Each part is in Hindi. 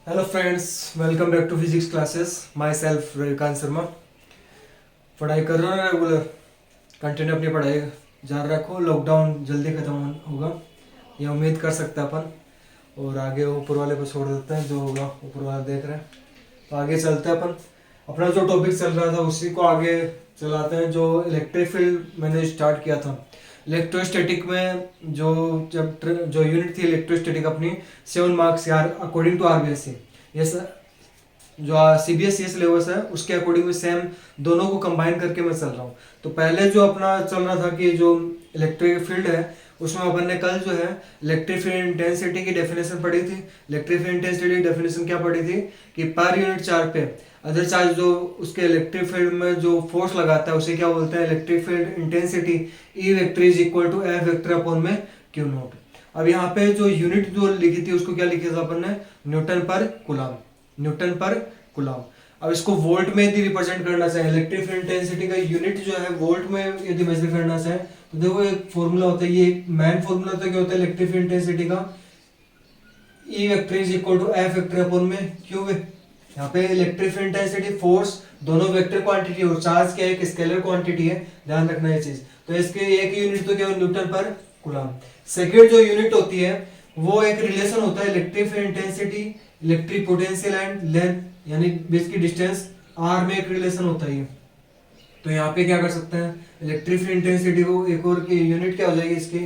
Hello friends, welcome back to physics classes. Myself Ravikant Sharma. पढ़ाई कर रहे हो रेगुलर, कंटिन्यू अपनी पढ़ाई जारी रखो। लॉकडाउन जल्दी ख़त्म होगा, ये उम्मीद कर सकते हैं अपन। और आगे ऊपर वाले को छोड़ देते हैं, जो होगा ऊपर वाला देख रहे हैं। तो आगे चलते हैं अपन। अपना जो टॉपिक चल रहा था उसी को आगे चलाते हैं। जो इलेक्ट्रिक फील्ड मैंने स्टार्ट किया था इलेक्ट्रोस्टैटिक में, जो यूनिट थी इलेक्ट्रोस्टैटिक अपनी 7 मार्क्स यार, अकॉर्डिंग टू आरबीएससी। ये जो सीबीएसई सिलेबस है उसके अकॉर्डिंग में सेम दोनों को कंबाइन करके मैं चल रहा हूँ। तो पहले जो अपना चल रहा था कि जो इलेक्ट्रिक फील्ड है उसमें अपन ने कल जो है इलेक्ट्रिक फील्ड इंटेंसिटी की डेफिनेशन पढ़ी थी। इलेक्ट्रिक फील्ड इंटेंसिटी की डेफिनेशन क्या पढ़ी थी कि पर यूनिट चार्ज पे अदर चार्ज जो उसके इलेक्ट्रिक फील्ड में जो फोर्स लगाता है उसे क्या बोलते हैं, electric field intensity. E vector is equal to F vector upon में क्यू नॉट। अब यहाँ पे जो यूनिट जो लिखी थी उसको क्या लिखा था अपन ने, न्यूटन पर कुलाम। न्यूटन पर कुलाम। अब इसको वोल्ट में यदि रिप्रेजेंट करना चाहे, इलेक्ट्रिक फील्ड इंटेंसिटी का यूनिट जो है वोल्ट में यदि मेजर करना चाहे तो देखो एक फॉर्मूला होता है, ये मेन फॉर्मूला होता है, क्या होता है इलेक्ट्रिक फील्ड इंटेंसिटी का, E vector is equal to F vector upon में क्यू वे। यहाँ पे इलेक्ट्रिक फील्ड इंटेंसिटी फोर्स दोनों वेक्टर क्वांटिटी और चार्ज क्या है, एक स्केलर क्वांटिटी है, ध्यान रखना ये चीज। तो इसके एक यूनिट तो क्या है न्यूटन पर कूलम। सेकेंड जो यूनिट होती है वो एक रिलेशन होता है electric field intensity, electric potential and length, यानी बेसिक डिस्टेंस आर में एक रिलेशन होता है। तो यहाँ पे क्या कर सकते हैं, इलेक्ट्रिक फील्ड इंटेंसिटी को एक और की यूनिट क्या हो जाएगी इसकी,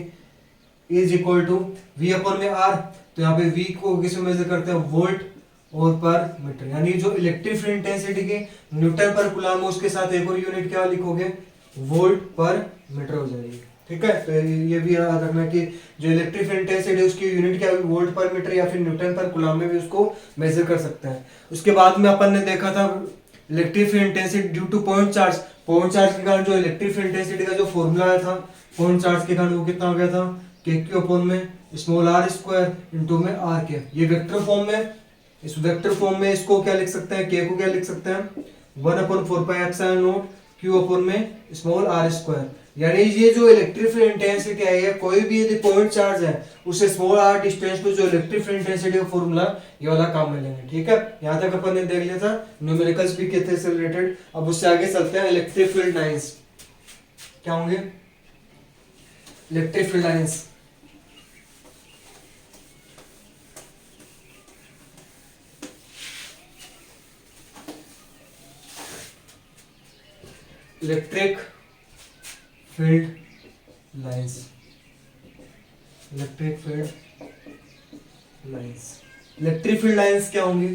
is equal to V upon में आर। तो यहाँ पे वी को किसमें मेजर करते हैं, वोल्ट और पर मीटर। यानी जो इलेक्ट्रिक फील्ड इंटेंसिटी की न्यूटन पर कूलम उसके साथ एक और यूनिट क्या लिखोगे, वोल्ट पर मीटर हो जाएगी। ठीक है, तो ये भी याद रखना कि जो इलेक्ट्रिक फील्ड इंटेंसिटी उसकी यूनिट क्या है, वोल्ट पर मीटर या फिर न्यूटन पर कूलम में भी उसको मेजर कर सकते हैं। उसके बाद में अपन ने देखा था electric field intensity due to point charge. Point charge के कारण जो इलेक्ट्रिक फील्ड इंटेंसिटी का जो फॉर्मूला आया था पॉइंट चार्ज के कारण वो कितना हो गया था, के क्यू अपॉन में स्मॉल आर स्क्वायर इंटू में आर के। ये वेक्टर फॉर्म में, इस वेक्टर फॉर्म में इसको क्या लिख सकते हैं, के को क्या लिख सकते हैं, 1/4πε0 क्यू अपॉन में स्मॉल आर स्क्वायर। यानी ये जो इलेक्ट्रिक फील्ड इंटेंसिटी है, कोई भी यदि पॉइंट चार्ज है उसे स्मॉल आर डिस्टेंस पे जो इलेक्ट्रिक फील्ड इंटेंसिटी का फॉर्मूला ये वाला काम में लेंगे। ठीक है, यहाँ तक अपन ने देख लिया था न्यूमेरिकल्स भी कितने से रिलेटेड। अब उससे आगे चलते हैं इलेक्ट्रिक फील्ड लाइंस क्या होंगे, electric field lines. Electric field lines, electric field lines. Electric field lines क्या होंगी,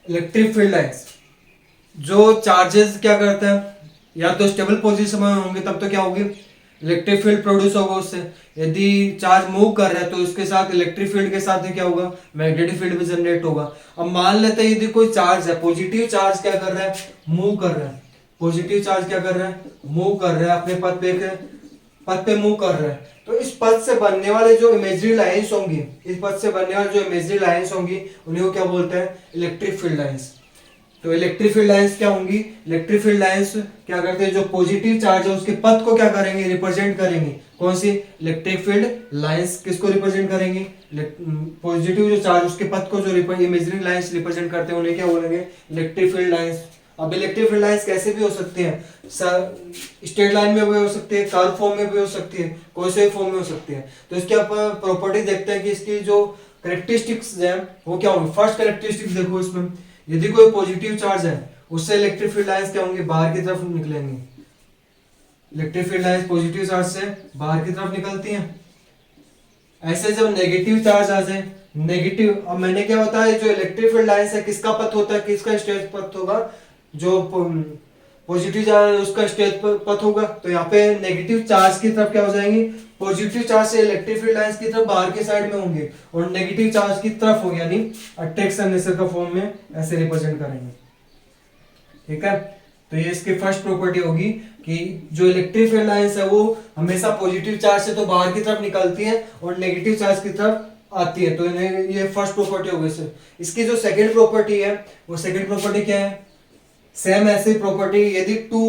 इलेक्ट्रिक फील्ड लाइंस जो चार्जेस क्या करते हैं, या तो स्टेबल पोजीशन में होंगे तब तो क्या होगी, इलेक्ट्रिक फील्ड प्रोड्यूस होगा उससे। यदि चार्ज मूव कर रहा है तो उसके साथ इलेक्ट्रिक फील्ड के साथ ही क्या होगा, मैग्नेटिक फील्ड भी जनरेट होगा। अब मान लेते हैं यदि कोई चार्ज है, पॉजिटिव चार्ज क्या कर रहा है, मूव कर रहा है। पॉजिटिव चार्ज क्या कर रहा है, मूव कर रहा है, अपने पथ पे मूव कर रहा है। तो इस पथ से बनने वाले जो इमेजरी लाइंस होंगी, इस पथ से बनने वाले जो इमेजरी लाइंस होंगी उन्हें वो क्या बोलते हैं, इलेक्ट्रिक फील्ड लाइंस। तो इलेक्ट्रिक फील्ड लाइंस क्या होंगी, इलेक्ट्रिक फील्ड लाइंस क्या करते हैं, जो पॉजिटिव चार्ज है उसके पथ को क्या करेंगे, रिप्रेजेंट करेंगे। कौन सी, इलेक्ट्रिक फील्ड लाइंस किसको रिप्रेजेंट करेंगे, पॉजिटिव जो चार्ज उसके पथ को जो इमेजरी लाइंस रिप्रेजेंट करते हैं उन्हें क्या बोलेंगे, इलेक्ट्रिक फील्ड लाइंस। अब इलेक्ट्रिक फील्ड लाइंस कैसे भी हो सकती हैं, स्ट्रेट लाइन में भी हो सकती है, कर्व फॉर्म में भी हो सकती है, कोई से फॉर्म में हो सकती है। तो इसके आप प्रॉपर्टी देखते हैं कि इसकी जो करेक्टरिस्टिक्स है वो क्या होंगे। फर्स्ट करेक्टरिस्टिक्स देखो, इसमें यदि कोई पॉजिटिव चार्ज है उससे इलेक्ट्रिक फील्ड लाइंस क्या होंगे, बाहर की तरफ निकलेंगे। Electric field lines positive charge से बाहर की तरफ निकलती हैं। ऐसे जब नेगेटिव चार्ज आ जाए, नेगेटिव, अब मैंने क्या बताया, जो इलेक्ट्रिक फील्ड लाइंस है किसका पथ होता है, किसका स्ट्रेट पथ होगा, जो पॉजिटिव चार्ज है उसका स्ट्रेट पथ होगा। तो यहाँ पे नेगेटिव चार्ज की तरफ क्या हो जाएंगी, पॉजिटिव चार्ज से इलेक्ट्रिक फील्ड लाइंस की तरफ बाहर के साइड में होंगे और नेगेटिव चार्ज की तरफ होगी, यानी अट्रैक्शन नेचर का फॉर्म में ऐसे रिप्रेजेंट करेंगे। ठीक है, तो ये इसकी फर्स्ट प्रॉपर्टी होगी कि जो इलेक्ट्रिक फील्ड लाइंस है वो हमेशा पॉजिटिव चार्ज से तो बाहर की तरफ निकलती है और नेगेटिव चार्ज की तरफ आती है। तो ये फर्स्ट प्रॉपर्टी होगी सर। इसकी जो सेकंड प्रॉपर्टी है वो सेकंड प्रॉपर्टी क्या है, सेम ऐसी प्रॉपर्टी, यदि टू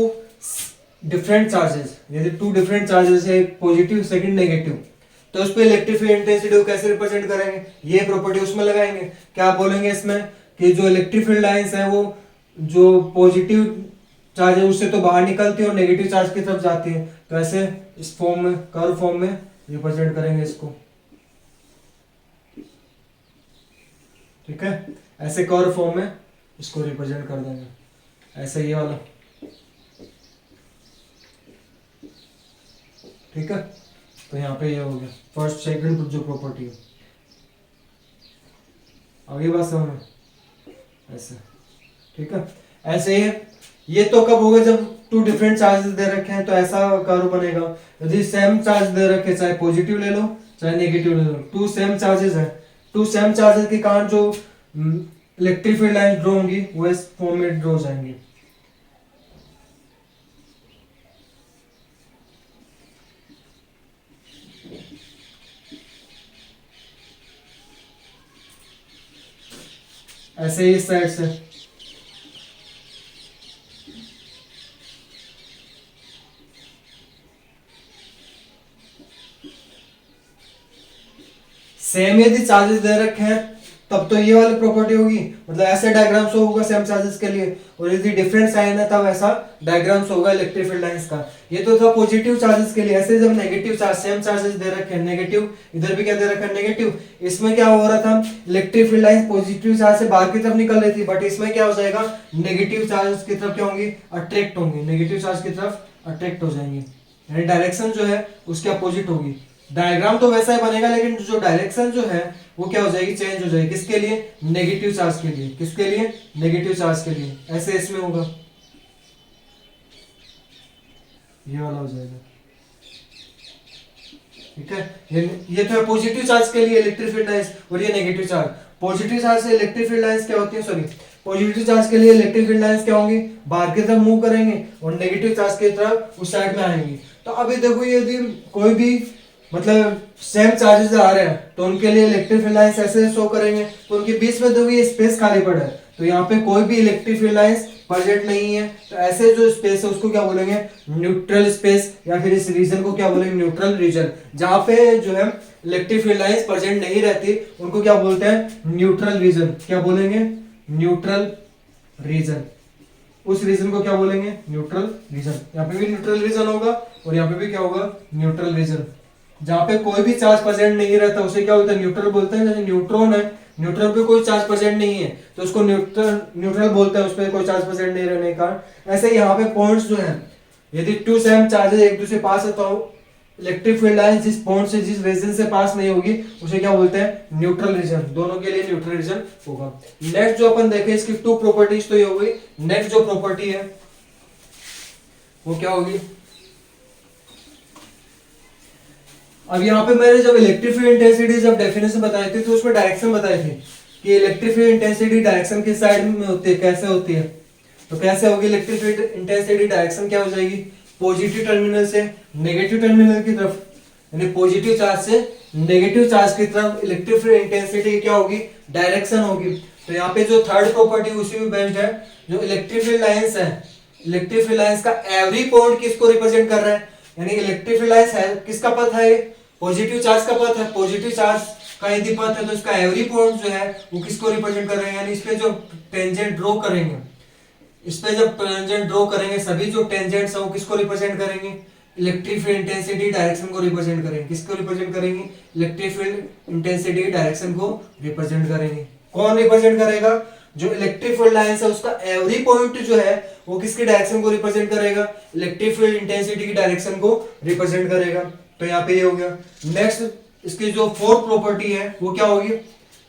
डिफरेंट चार्जेस है, पॉजिटिव सेकंड नेगेटिव, तो उस पर इलेक्ट्रिक फील्ड इंटेंसिटी को कैसे रिप्रेजेंट करेंगे, ये प्रॉपर्टी उसमें लगाएंगे। क्या बोलेंगे इसमें कि जो इलेक्ट्रिक फील्ड लाइंस है वो जो पॉजिटिव चार्ज है उससे तो बाहर निकलती है और नेगेटिव चार्ज की तरफ जाती है, तो ऐसे इस फॉर्म में, कर्व फॉर्म में रिप्रेजेंट करेंगे इसको। ठीक है, ऐसे कर्व फॉर्म में इसको रिप्रेजेंट कर देंगे, ऐसे ये वाला। ठीक है, तो यहाँ पे ये हो गया फर्स्ट सेकंड जो प्रॉपर्टी है। आगे बात समझ में, ऐसे। ठीक है, ऐसे ही ये तो कब होगा जब टू डिफरेंट चार्जेस दे रखे हैं, तो ऐसा कर्व बनेगा। यदि सेम चार्ज दे रखे, चाहे पॉजिटिव ले लो चाहे नेगेटिव ले लो, टू सेम चार्जेस है, टू सेम चार्जेस के कारण जो इलेक्ट्रिक फील्ड लाइन ड्रॉ होंगी वो इस फॉर्म में ड्रॉ हो जाएंगी। ऐसे ही इस साइड से सेम यदि चार्जेस दे रखे हैं तब तो ये वाली प्रॉपर्टी होगी, मतलब ऐसे डायग्राम शो होगा सेम चार्जेस के लिए। और यदि डिफरेंट साइन है तब ऐसा डायग्राम शो होगा इलेक्ट्रिक फील्ड लाइंस का। ये तो था पॉजिटिव चार्जेस के लिए। ऐसे जब नेगेटिव चार्ज, सेम चार्जेस दे रखे हैं, नेगेटिव, इधर भी क्या दे रखा है नेगेटिव, इसमें क्या हो रहा था, electric field lines positive charge से बाहर की तरफ निकल रही थी, बट इसमें क्या हो जाएगा, नेगेटिव चार्ज की तरफ क्या होंगी, अट्रैक्ट होंगी, नेगेटिव चार्ज की तरफ अट्रैक्ट हो जाएंगी, यानी डायरेक्शन जो है उसके अपोजिट होगी। डायग्राम तो वैसा ही बनेगा लेकिन जो डायरेक्शन जो है वो क्या हो जाएगी, चेंज हो जाएगी। किसके लिए, नेगेटिव चार्ज के लिए। किसके लिए, नेगेटिव चार्ज के लिए। ऐसे इसमें होगा, ये वाला हो जाएगा। ठीक है, ये तो है पॉजिटिव चार्ज के लिए इलेक्ट्रिक फील्ड लाइंस, और ये नेगेटिव चार्ज। पॉजिटिव चार्ज से इलेक्ट्रिक फील्ड लाइंस क्या होती है, सॉरी, पॉजिटिव चार्ज के लिए इलेक्ट्रिक फील्ड लाइंस क्या होंगी, बाहर की तरफ मूव करेंगे, और नेगेटिव चार्ज की तरफ उस साइड में आएंगी। तो अभी देखो यदि कोई भी मतलब सेम चार्जेस आ रहे हैं तो उनके लिए इलेक्ट्रिक फील्ड लाइंस ऐसे शो करेंगे, तो उनके बीच में देखो ये स्पेस खाली पड़ा है, तो यहाँ पे कोई भी इलेक्ट्रिक फील्ड लाइंस प्रेजेंट नहीं है। तो ऐसे जो स्पेस है उसको क्या बोलेंगे, न्यूट्रल स्पेस, या फिर इस रीजन को क्या बोलेंगे, न्यूट्रल रीजन। जहाँ पे जो है इलेक्ट्रिक फील्ड लाइंस प्रेजेंट नहीं रहती उनको क्या बोलते हैं, न्यूट्रल रीजन। क्या बोलेंगे, न्यूट्रल रीजन। उस रीजन को क्या बोलेंगे, न्यूट्रल रीजन। यहाँ पे भी न्यूट्रल रीजन होगा और यहाँ पे भी क्या होगा, न्यूट्रल रीजन। जहाँ पे कोई भी चार्ज प्रेजेंट नहीं रहता उसे क्या बोलते हैं, न्यूट्रल बोलते हैं। जैसे न्यूट्रॉन है, न्यूट्रॉन पे कोई चार्ज प्रेजेंट नहीं है तो उसको न्यूट्रल बोलते हैं, उस पर कोई चार्ज प्रेजेंट नहीं रहने का। ऐसे यहाँ पे पॉइंट्स जो है, यदि टू सेम चार्जेस एक दूसरे पास है तो इलेक्ट्रिक फील्ड लाइन जिस पॉइंट से, जिस रीजन से पास नहीं होगी उसे क्या बोलते हैं, न्यूट्रल रीजन। दोनों के लिए न्यूट्रल रीजन होगा। नेक्स्ट जो अपन देखें इसकी टू प्रॉपर्टीज तो ये हो गई। नेक्स्ट जो प्रॉपर्टी है वो क्या होगी, अब यहाँ पे मैंने जब इलेक्ट्रिक फील्ड इंटेंसिटी जब डेफिनेशन बताई थी तो उसमें डायरेक्शन बताई थी कि इलेक्ट्रिक फील्ड इंटेंसिटी डायरेक्शन किस साइड में होती है, कैसे होती है। तो कैसे होगी इलेक्ट्रिक फील्ड इंटेंसिटी, डायरेक्शन क्या हो जाएगी, पॉजिटिव टर्मिनल से नेगेटिव टर्मिनल की तरफ, यानी पॉजिटिव चार्ज से नेगेटिव चार्ज की तरफ इलेक्ट्रिक फील्ड इंटेंसिटी क्या होगी, डायरेक्शन होगी। तो यहाँ पे जो थर्ड प्रॉपर्टी उसी में बेस्ड है, जो इलेक्ट्रिक फील्ड लाइंस है, इलेक्ट्रिक फील्ड लाइंस का एवरी पॉइंट किसको रिप्रेजेंट कर रहा है, यानी इलेक्ट्रिक फील्ड लाइंस है किसका पथ है, पॉजिटिव चार्ज का पथ है। पॉजिटिव चार्ज का यदि पथ है तो इसका एवरी पॉइंट जो है वो किसको रिप्रेजेंट कर रहे हैं, यानी इस पे जो टेंजेंट ड्रॉ करेंगे, इस पे जब टेंजेंट ड्रॉ करेंगे सभी जो टेंजेंट्स है वो किसको रिप्रेजेंट करेंगे, इलेक्ट्रिक फील्ड इंटेंसिटी डायरेक्शन को रिप्रेजेंट करेंगे। किसको रिप्रेजेंट करेंगे, इलेक्ट्रिक फील्ड इंटेंसिटी डायरेक्शन को रिप्रेजेंट करेंगे। कौन रिप्रेजेंट करेगा, जो इलेक्ट्रिक फील्ड लाइंस है उसका एवरी पॉइंट जो है वो किसकी डायरेक्शन को रिप्रेजेंट करेगा, इलेक्ट्रिक फील्ड इंटेंसिटी की डायरेक्शन को रिप्रेजेंट करेगा। तो यहाँ पे ये हो गया। नेक्स्ट इसकी जो फोर्थ प्रॉपर्टी है वो क्या होगी,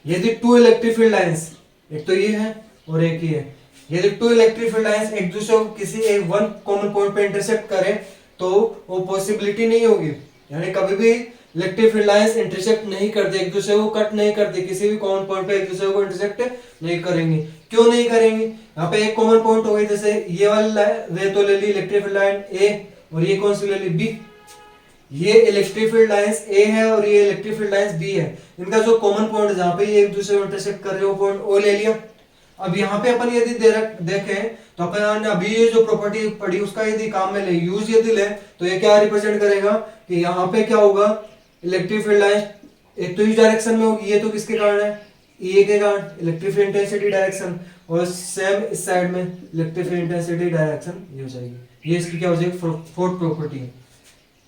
यदि टू इलेक्ट्रिक फील्ड लाइंस, एक तो ये है और एक ही है, यदि टू इलेक्ट्रिक फील्ड लाइंस एक दूसरे को किसी एक वन कॉमन पॉइंट पे इंटरसेक्ट करें तो वो पॉसिबिलिटी नहीं होगी, यानी कभी भी इलेक्ट्रिक फील्ड लाइंस इंटरसेक्ट नहीं करते, एक दूसरे को कट नहीं करते, किसी भी कॉमन पॉइंट पे एक दूसरे को इंटरसेक्ट नहीं करेंगे। क्यों नहीं करेंगे, यहाँ पे एक कॉमन पॉइंट हो गई, जैसे ये वाला रे तो ले ली इलेक्ट्रिक फील्ड लाइन ए, और ये कौन सी ले ली, बी। ये इलेक्ट्रिक फील्ड लाइंस ए है और ये इलेक्ट्रिक फील्ड लाइंस बी है। इनका जो कॉमन पॉइंट जहाँ पे ये एक दूसरे को इंटरसेक्ट कर रहे हो पॉइंट ओ ले लिया। अब यहाँ पे अपन यदि देखें तो अपन अभी ये जो प्रॉपर्टी पढ़ी उसका यदि काम में ले, यूज यदि ले, तो ये क्या रिप्रेजेंट करेगा कि यहाँ पे क्या होगा, इलेक्ट्रिक फील्ड लाइन एक तो इस डायरेक्शन में होगी, ये तो किसके कारण है, ए के कारण, इलेक्ट्रिक फील्ड इंटेंसिटी डायरेक्शन, और सेम इस साइड में इलेक्ट्रिक फील्ड इंटेंसिटी डायरेक्शन ये हो जाएगी। ये इसकी क्या हो जाएगी, फोर्थ प्रॉपर्टी है।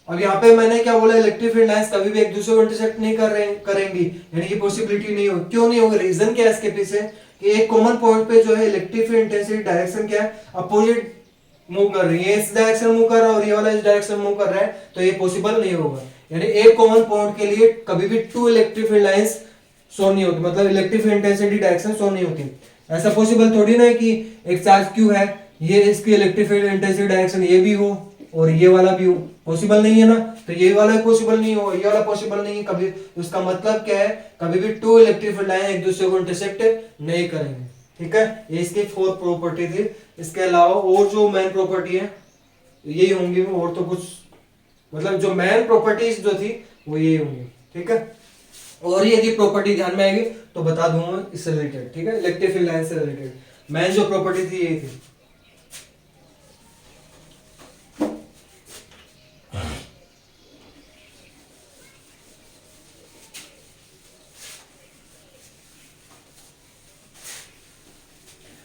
अब यहाँ पे मैंने क्या बोला, इलेक्ट्रिक फील्ड लाइंस कभी भी एक दूसरे को इंटरसेक्ट नहीं करेंगी, यानी कि पॉसिबिलिटी नहीं होगी। क्यों नहीं होगी, रीजन क्या है इसके पीछे, कि एक कॉमन पॉइंट पे जो है इलेक्ट्रिक फील्ड इंटेंसिटी डायरेक्शन क्या है, अपोजिट मूव कर रही है, इस डायरेक्शन मूव कर रहा है और ये वाला इस डायरेक्शन मूव कर रहा है, तो ये पॉसिबल नहीं होगा। यानी एक कॉमन पॉइंट के लिए कभी भी two electric field lines show नहीं होती, मतलब electric field intensity direction show नहीं होती। ऐसा पॉसिबल थोड़ी ना है कि एक चार्ज क्यू है, ये इसकी इलेक्ट्रिक फील्ड इंटेंसिटी डायरेक्शन ये भी हो और ये वाला भी हो, पॉसिबल नहीं है ना। तो ये वाला पॉसिबल नहीं हो, ये वाला पॉसिबल नहीं है कभी। उसका मतलब क्या है, कभी भी टू इलेक्ट्रिक फील्ड लाइन एक दूसरे को इंटरसेक्ट नहीं करेंगे। ठीक है, ये इसकी फोर्थ प्रॉपर्टी थी। इसके अलावा और जो मेन प्रॉपर्टी है यही होंगी, और तो कुछ मतलब जो मेन प्रॉपर्टीज जो थी वो यही होंगी। ठीक है, और यदि प्रॉपर्टी ध्यान में आएगी तो बता दूंगा इससे रिलेटेड। ठीक है, इलेक्ट्रिक फील्ड लाइन से रिलेटेड मेन जो प्रॉपर्टी थी यही थी।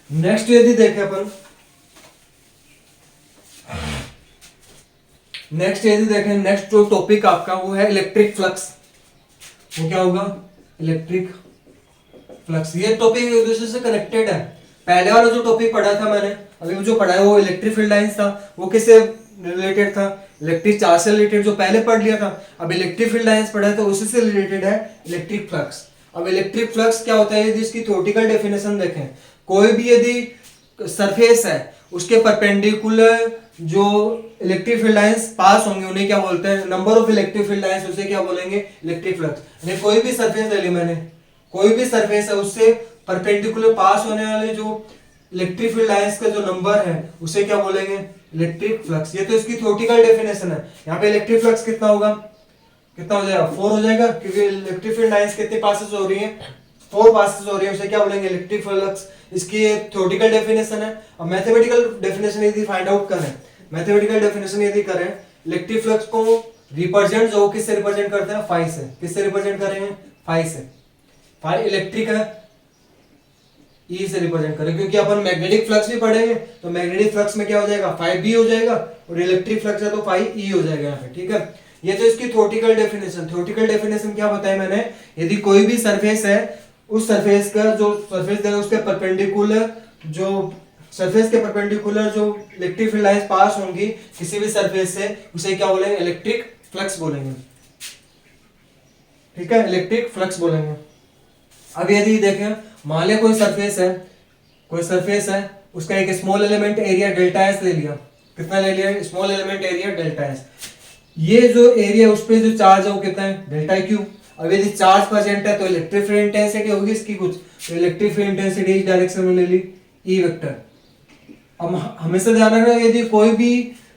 नेक्स्ट यदि देखें अपन, नेक्स्ट जो टॉपिक आपका वो है इलेक्ट्रिक फ्लक्स। वो क्या होगा, इलेक्ट्रिक फ्लक्स। ये टॉपिक एक दूसरे से कनेक्टेड है। पहले वाला जो टॉपिक पढ़ा था मैंने, अभी जो पढ़ा है वो इलेक्ट्रिक फील्ड लाइंस था, वो किससे रिलेटेड था, इलेक्ट्रिक चार्ज से रिलेटेड, जो पहले पढ़ लिया था। अब इलेक्ट्रिक फील्ड लाइंस पढ़ा है तो उसी से रिलेटेड है इलेक्ट्रिक फ्लक्स। अब इलेक्ट्रिक फ्लक्स क्या होता है, यदि इसकी थ्योरेटिकल डेफिनेशन देखें, कोई भी यदि सरफेस है उसके परपेंडिकुलर जो इलेक्ट्रिक फील्ड लाइंस पास होंगे उन्हें क्या बोलते हैं, number of electric field lines, उसे क्या बोलेंगे, इलेक्ट्रिक फ्लक्स। यानी कोई भी सरफेस ले ली मैंने, कोई भी सरफेस है उससे परपेंडिकुलर पास होने वाले जो इलेक्ट्रिक फील्ड लाइंस का जो नंबर है उसे क्या बोलेंगे, इलेक्ट्रिक फ्लक्स। ये तो इसकी थ्योरेटिकल डेफिनेशन है। यहाँ पे इलेक्ट्रिक फ्लक्स कितना होगा, कितना हो जाएगा, 4 हो जाएगा, क्योंकि इलेक्ट्रिक फील्ड लाइंस कितने पासेस हो रही हैं, 4 पासेस हो रही है, उसे क्या बोलेंगे, इलेक्ट्रिक फ्लक्स। इसकी थ्योरेटिकल डेफिनेशन है। अब मैथमेटिकल डेफिनेशन यदि फाइंड आउट करें, मैथमेटिकल डेफिनेशन यदि करें, इलेक्ट्रिक फ्लक्स को रिप्रेजेंट जो किससे रिप्रेजेंट करते हैं, फाई से। किससे रिप्रेजेंट करेंगे, फाई से। फाई इलेक्ट्रिक है, ई से रिप्रेजेंट करें, क्योंकि अपन मैग्नेटिक फ्लक्स भी पढ़ेंगे तो मैग्नेटिक फ्लक्स में क्या हो जाएगा, फाई बी हो जाएगा, और इलेक्ट्रिक फ्लक्स है तो फाई ई हो जाएगा यहाँ पे। ठीक है, ये तो इसकी थ्योरेटिकल डेफिनेशन। थ्योरेटिकल डेफिनेशन क्या बताया मैंने, यदि कोई भी सरफेस है, उस सरफेस का जो सरफेस है उसके परपेंडिकुलर जो सरफेस के परपेंडिकुलर जो इलेक्ट्रिक फील्ड लाइंस पास होंगी किसी भी सरफेस से, उसे क्या बोलेंगे, इलेक्ट्रिक फ्लक्स बोलेंगे। ठीक है, इलेक्ट्रिक फ्लक्स बोलेंगे। अब यदि देखें, मान लिया कोई सरफेस है, उसका एक small element area delta S ले लिया। कितना ले लिया, small element area delta S. ये जो एरिया उस पे जो चार्ज है वो कितना है, डेल्टा क्यू। अब यदि चार्ज प्रेजेंट है तो इलेक्ट्रिक फील्ड इंटेंसिटी होगी इसकी कुछ, तो इलेक्ट्रिक फील्ड इंटेंसिटी इस डायरेक्शन में ले ली, ई वेक्टर। अब हमेशा ध्यान रखना, यदि कोई भी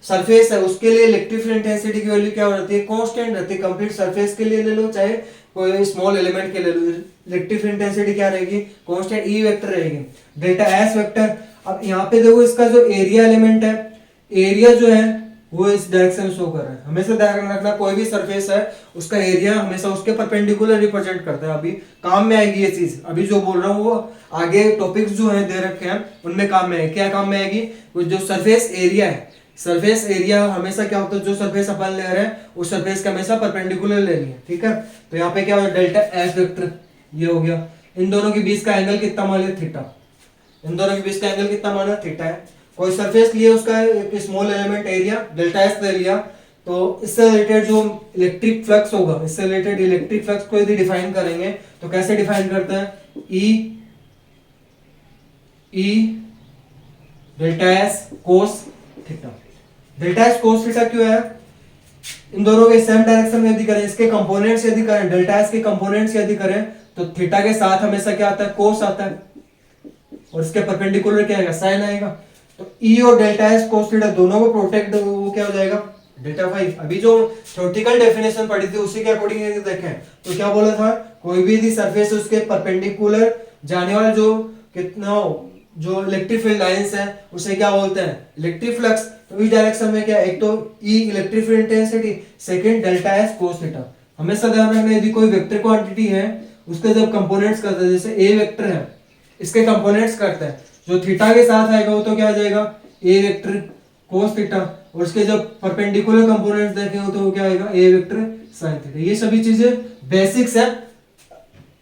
सरफेस है उसके लिए इलेक्ट्रिक फील्ड इंटेंसिटी की वैल्यू क्या रहती है, कांस्टेंट रहती है। कंप्लीट सरफेस के लिए ले लो चाहे कोई स्मॉल एलिमेंट के ले लो, इलेक्ट्रिक फील्ड इंटेंसिटी क्या रहेगी, कांस्टेंट ई वेक्टर रहेगी, डेल्टा एस वेक्टर। अब यहाँ पे देखो इसका जो एरिया एलिमेंट है, एरिया जो है वो इस डायरेक्शन शो कर रहा है। हमेशा ध्यान रखना, कोई भी सरफेस है उसका एरिया हमेशा उसके परपेंडिकुलर रिप्रेजेंट करता है। अभी काम में आएगी ये चीज, अभी जो बोल रहा हूँ वो आगे टॉपिक्स जो हैं दे रखे हैं उनमें काम में आएगी। क्या काम में आएगी, जो सरफेस एरिया है, सरफेस एरिया हमेशा क्या होता है, जो सरफेस अपन ले रहे हैं उस सरफेस का हमेशा परपेंडिकुलर लेनी है। ठीक है, तो यहाँ पे क्या होगा, डेल्टा एस वेक्टर ये हो गया। इन दोनों के बीच का एंगल कितना मान लिया, थीटा। इन दोनों के बीच का एंगल कितना माना, थीटा है। कोई सरफेस लिए उसका एक small element area delta S ले लिया, तो इससे रिलेटेड जो इलेक्ट्रिक फ्लक्स होगा, इससे रिलेटेड इलेक्ट्रिक फ्लक्स को यदि डिफाइन करेंगे तो कैसे डिफाइन करते हैं, ई delta S cos theta. Delta S cos theta क्यों है, इन दोनों के सेम डायरेक्शन में यदि करें, इसके कंपोनेंट्स यदि करें, डेल्टा एस के कंपोनेंट्स यदि करें तो थीटा के साथ हमेशा क्या आता है, कोस आता है, और इसके परपेंडिकुलर क्या आएगा, साइन आएगा। तो ई और डेल्टा एस कोस थीटा दोनों को प्रोटेक्ट, वो क्या हो जाएगा, डेल्टा फाई। अभी जो थ्योरेटिकल डेफिनेशन पढ़ी थी उसी के अकॉर्डिंग यदि देखें तो क्या बोला था, कोई भी यदि सरफेस उसके परपेंडिकुलर जाने वाला जो कितना जो इलेक्ट्रिक फील्ड लाइंस है उसे क्या बोलते हैं, इलेक्ट्रिक फ्लक्स। तो इस डायरेक्शन में क्या, एक तो E electric field intensity, second delta S cos theta. हमेशा ध्यान रखना, यदि कोई वेक्टर क्वांटिटी है उसके जब कंपोनेंट्स करते हैं, जैसे ए वेक्टर है इसके कंपोनेंट्स करते हैं, जो थीटा के साथ आएगा वो तो क्या आ जाएगा ए वेक्टर कोस थीटा, और उसके जब परपेंडिकुलर कंपोनेंट्स देखेंगे तो वो क्या आएगा ए वेक्टर साइन थीटा। ये सभी चीजें बेसिक्स है,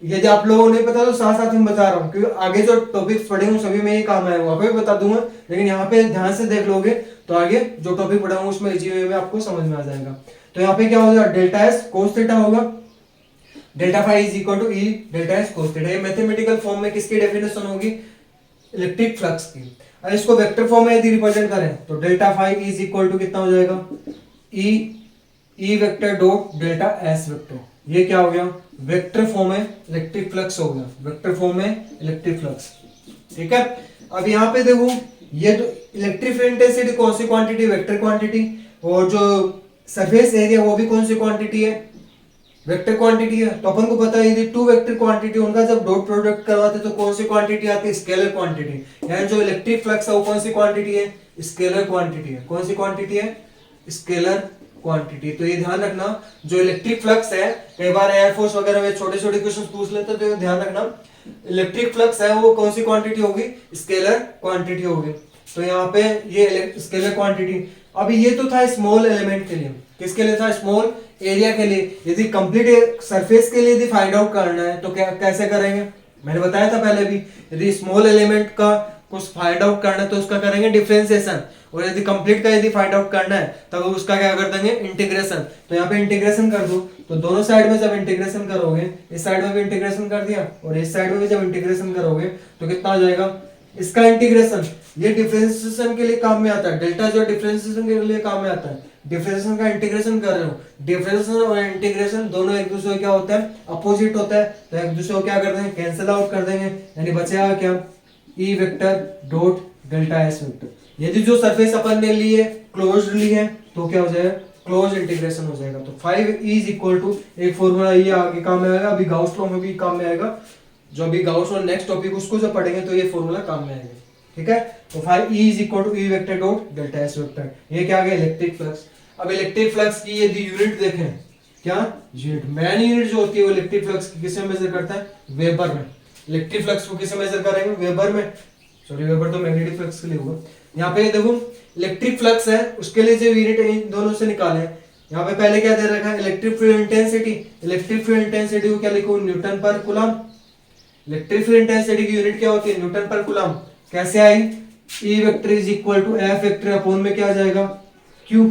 यदि आप लोगों को नहीं पता तो साथ साथ में बता रहा हूँ, क्योंकि आगे जो टॉपिक्स पढ़ेंगे सभी में ये काम आएगा, वहां पे भी बता दूंगा, लेकिन यहाँ पे ध्यान से देख लोगे तो आगे जो टॉपिक पढ़ाऊंगा उसमें इजी वे में आपको समझ में आ जाएगा। तो यहाँ पे क्या होगा, डेल्टा एस कोस थीटा होगा, delta phi is equal to E delta S cos theta. ये मैथमेटिकल फॉर्म में किसकी डेफिनेशन होगी, इलेक्ट्रिक फ्लक्स की। अब इसको वेक्टर फॉर्म में यदि रिप्रेजेंट करें तो delta phi is equal to कितना हो जाएगा, E vector dot delta S vector. ये क्या हो गया, वेक्टर फॉर्म में इलेक्ट्रिक फ्लक्स हो गया, वेक्टर फॉर्म में इलेक्ट्रिक फ्लक्स। ठीक है, अब यहाँ पे देखो ये तो इलेक्ट्रिक फील्ड इंटेंसिटी कौन सी क्वांटिटी, वेक्टर क्वांटिटी, और जो सरफेस एरिया वो भी कौन सी क्वांटिटी है, वेक्टर क्वांटिटी है। तो अपन को पता है यदि टू वेक्टर क्वांटिटी उनका जब डॉट प्रोडक्ट करवाते तो कौन सी क्वांटिटी आती है, स्केलर क्वांटिटी। यानी जो इलेक्ट्रिक फ्लक्स है वो कौन सी क्वांटिटी है, स्केलर क्वांटिटी है। कौन सी क्वांटिटी है, स्केलर क्वांटिटी। तो ये ध्यान रखना, जो इलेक्ट्रिक फ्लक्स है, कई बार एयरफोर्स वगैरह में छोटे छोटे क्वेश्चन पूछ लेते हैं, तो ध्यान रखना इलेक्ट्रिक फ्लक्स है वो कौन सी क्वांटिटी होगी, स्केलर क्वांटिटी होगी। तो यहाँ पे ये स्केलर क्वांटिटी। अभी ये तो था स्मॉल एलिमेंट के लिए, किसके लिए था, स्मॉल एरिया के लिए। यदि कंप्लीट सरफेस के लिए यदि फाइंड आउट करना है तो क्या कैसे करेंगे, मैंने बताया था पहले भी, यदि स्मॉल एलिमेंट का कुछ फाइंड आउट करना है तो उसका करेंगे डिफरेंशिएशन, और यदि कंप्लीट का यदि फाइंड आउट करना है तब उसका क्या कर देंगे, इंटीग्रेशन। तो यहाँ पे इंटीग्रेशन कर दो, तो दोनों साइड में जब इंटीग्रेशन करोगे, इस साइड में भी इंटीग्रेशन कर दिया और इस साइड में भी जब इंटीग्रेशन करोगे तो कितना हो जाएगा, इसका इंटीग्रेशन। ये डिफरेंशिएशन के लिए काम में आता है, डेल्टा जो डिफरेंशिएशन के लिए काम में आता है, डिफरेंशिएशन का इंटीग्रेशन कर रहे हो। डिफरेंशिएशन और इंटीग्रेशन दोनों एक दूसरे को क्या होता है, अपोजिट होता है, तो एक दूसरे को क्या कर देंगे, कैंसिल आउट कर देंगे, यानी बचेगा क्या, ई vector dot delta S vector. यदि जो सरफेस अपन ने ली है क्लोज्ड ली है तो क्या हो जाएगा, क्लोज इंटीग्रेशन हो जाएगा। तो 5 इज इक्वल टू, एक फॉर्मूला ये आगे काम में आएगा, अभी गाउस लॉ में भी काम में आएगा, जो अभी गाउस लॉ नेक्स्ट टॉपिक उसको जब पढ़ेंगे तो ये फॉर्मूला काम में आएगा। ठीक है, तो 5 is equal to E vector dot delta S vector. ये क्या आ गया, इलेक्ट्रिक फ्लक्स। अब इलेक्ट्रिक फ्लक्स की यदि यूनिट देखें, क्या यूनिट, मेन यूनिट जो होती है वो इलेक्ट्रिक फ्लक्स की किसमें मेजर करता है, वेबर में। इलेक्ट्रिक फ्लक्स को किसमें मेजर करेंगे, वेबर में, सॉरी वेबर तो मैग्नेटिक फ्लक्स के लिए होगा। यहाँ पे देखो इलेक्ट्रिक फ्लक्स है उसके लिए जो यूनिट है इन दोनों से निकाले। यहाँ पे पहले क्या दे रखा है, electric field intensity. Electric field intensity को क्या लिखो, न्यूटन पर कूलम। इलेक्ट्रिक फील्ड इंटेंसिटी की यूनिट क्या होती है, न्यूटन पर कूलम। कैसे आई, E vector is equal to F vector upon में क्या आ जाएगा, क्यू।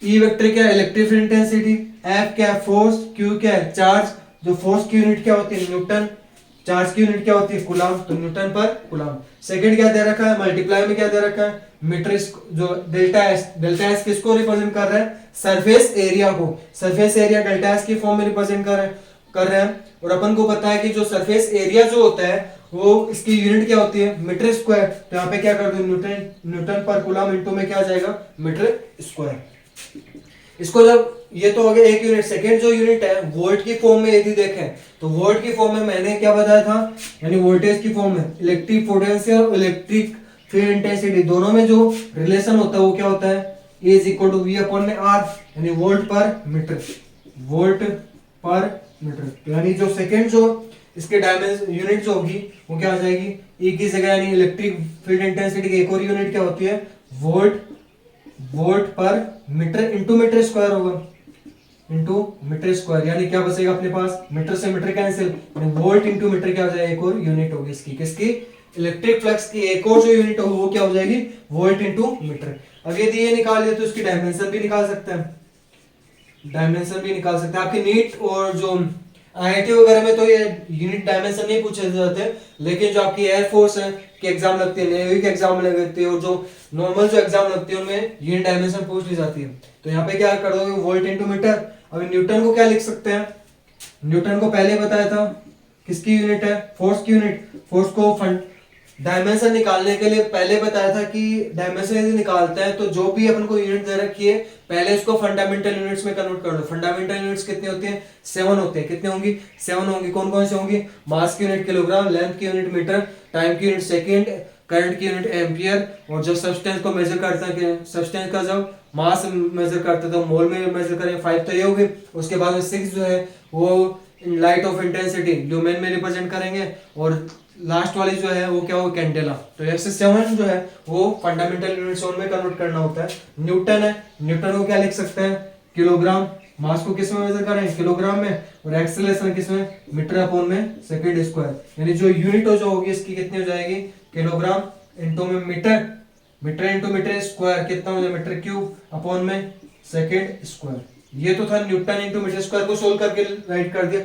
ई वेक्टर क्या है, इलेक्ट्रिक फील्ड इंटेंसिटी, एफ क्या है, फोर्स, क्यू क्या है, चार्ज। जो फोर्स की यूनिट क्या होती है, न्यूटन, चार्ज की यूनिट क्या होती है, कूलम, तो न्यूटन पर कूलम। सेकंड क्या दे रखा है, मल्टीप्लाई में क्या दे रखा है, मीटर। जो डेल्टा एस किसको रिप्रेजेंट कर रहा है, सरफेस एरिया को। सरफेस एरिया डेल्टा एस की फॉर्म में रिप्रेजेंट कर रहे हैं। और अपन को पता है कि जो सरफेस एरिया जो होता है वो इसकी यूनिट क्या होती है, मीटर स्क्वायर। तो यहाँ पे क्या कर दो, न्यूटन पर कूलम इनटू में क्या आ जाएगा, मीटर स्क्वायर। इसको जब ये तो हो गया एक यूनिट। सेकेंड जो यूनिट है वोल्ट की फॉर्म में यदि देखें तो वोल्ट की फॉर्म में मैंने क्या बताया था, यानी वोल्टेज की फॉर्म में इलेक्ट्रिक पोटेंशियल और इलेक्ट्रिक फील्ड इंटेंसिटी दोनों में जो रिलेशन होता है वो क्या होता है, E is equal to V upon में आर, यानी वोल्ट पर मीटर, वोल्ट पर मीटर। यानी जो सेकेंड जो इसके डायमेंशन यूनिट जो होगी वो क्या हो जाएगी, E की जगह, यानी इलेक्ट्रिक फील्ड इंटेंसिटी की एक और यूनिट क्या होती है, वोल्ट पर मीटर इंटू मीटर स्क्वायर होगा, इंटू मीटर स्क्वायर। यानी क्या बचेगा अपने पास, मीटर से metre cancel, volt into metre क्या हो जाएगा, एक और यूनिट होगी इसकी, किसकी, इलेक्ट्रिक फ्लक्स की एक और जो यूनिट होगी वो क्या हो जाएगी, वोल्ट इंटू मीटर। अब यदि ये निकाल लिया तो इसकी डायमेंशन भी निकाल सकते हैं, डायमेंशन भी निकाल सकते हैं। आपकी नीट और जो आईआईटी वगैरह में तो ये यूनिट डायमेंशन नहीं पूछे जाते, लेकिन जो आपकी एयरफोर्स है की एग्जाम लगती है, नेवी के एग्जाम लगती है, और जो नॉर्मल जो एग्जाम लगती है उनमें यूनिट डायमेंशन पूछ ली जाती है। तो यहाँ पे क्या कर दोगे, वोल्ट इंटू मीटर। अब न्यूटन को क्या लिख सकते हैं, न्यूटन को पहले बताया था किसकी यूनिट है, फोर्स की यूनिट। फोर्स को डायमेंशन निकालने के लिए पहले बताया था कि डायमेंशन यदि निकालते हैं तो जो भी अपन को यूनिट दे रखी है पहले उसको फंडामेंटल यूनिट्स में कन्वर्ट कर दो। फंडामेंटल यूनिट्स कितनी होती हैं, 7 होते हैं। कितने होंगी, 7 होंगी। कौन कौन से होंगी, मास की यूनिट किलोग्राम, लेंथ की यूनिट मीटर, टाइम की यूनिट सेकेंड, करंट की यूनिट एम्पियर, और जब सब्सटेंस को मेजर करते हैं, सब्सटेंस का जब मास मेजर करते तो मोल में मेजर करेंगे, 5 तो ये होगी। उसके बाद में 6 जो है वो लाइट ऑफ इंटेंसिटी ल्यूमेन में रिप्रेजेंट करेंगे, और लास्ट वाली जो है वो क्या हो, कैंडेला। तो ऐसे 7 जो है वो फंडामेंटल यूनिट्स में कन्वर्ट करना होता है। न्यूटन है, न्यूटन को क्या लिख सकते हैं, किलोग्राम। मास को किस में मेजर करें, किलोग्राम में, और एक्सेलरेशन किस में, मीटर अपॉन में सेकंड स्क्वायर। यानी जो यूनिट हो जो होगी इसकी कितनी हो जाएगी, किलोग्राम इंटू में metre, metre into metre square कितना हो जाएगा, मीटर क्यूब अपॉन में सेकंड स्क्वायर। ये तो था न्यूटन इंटू मीटर स्क्वायर को सोल्व करके राइट कर दिया।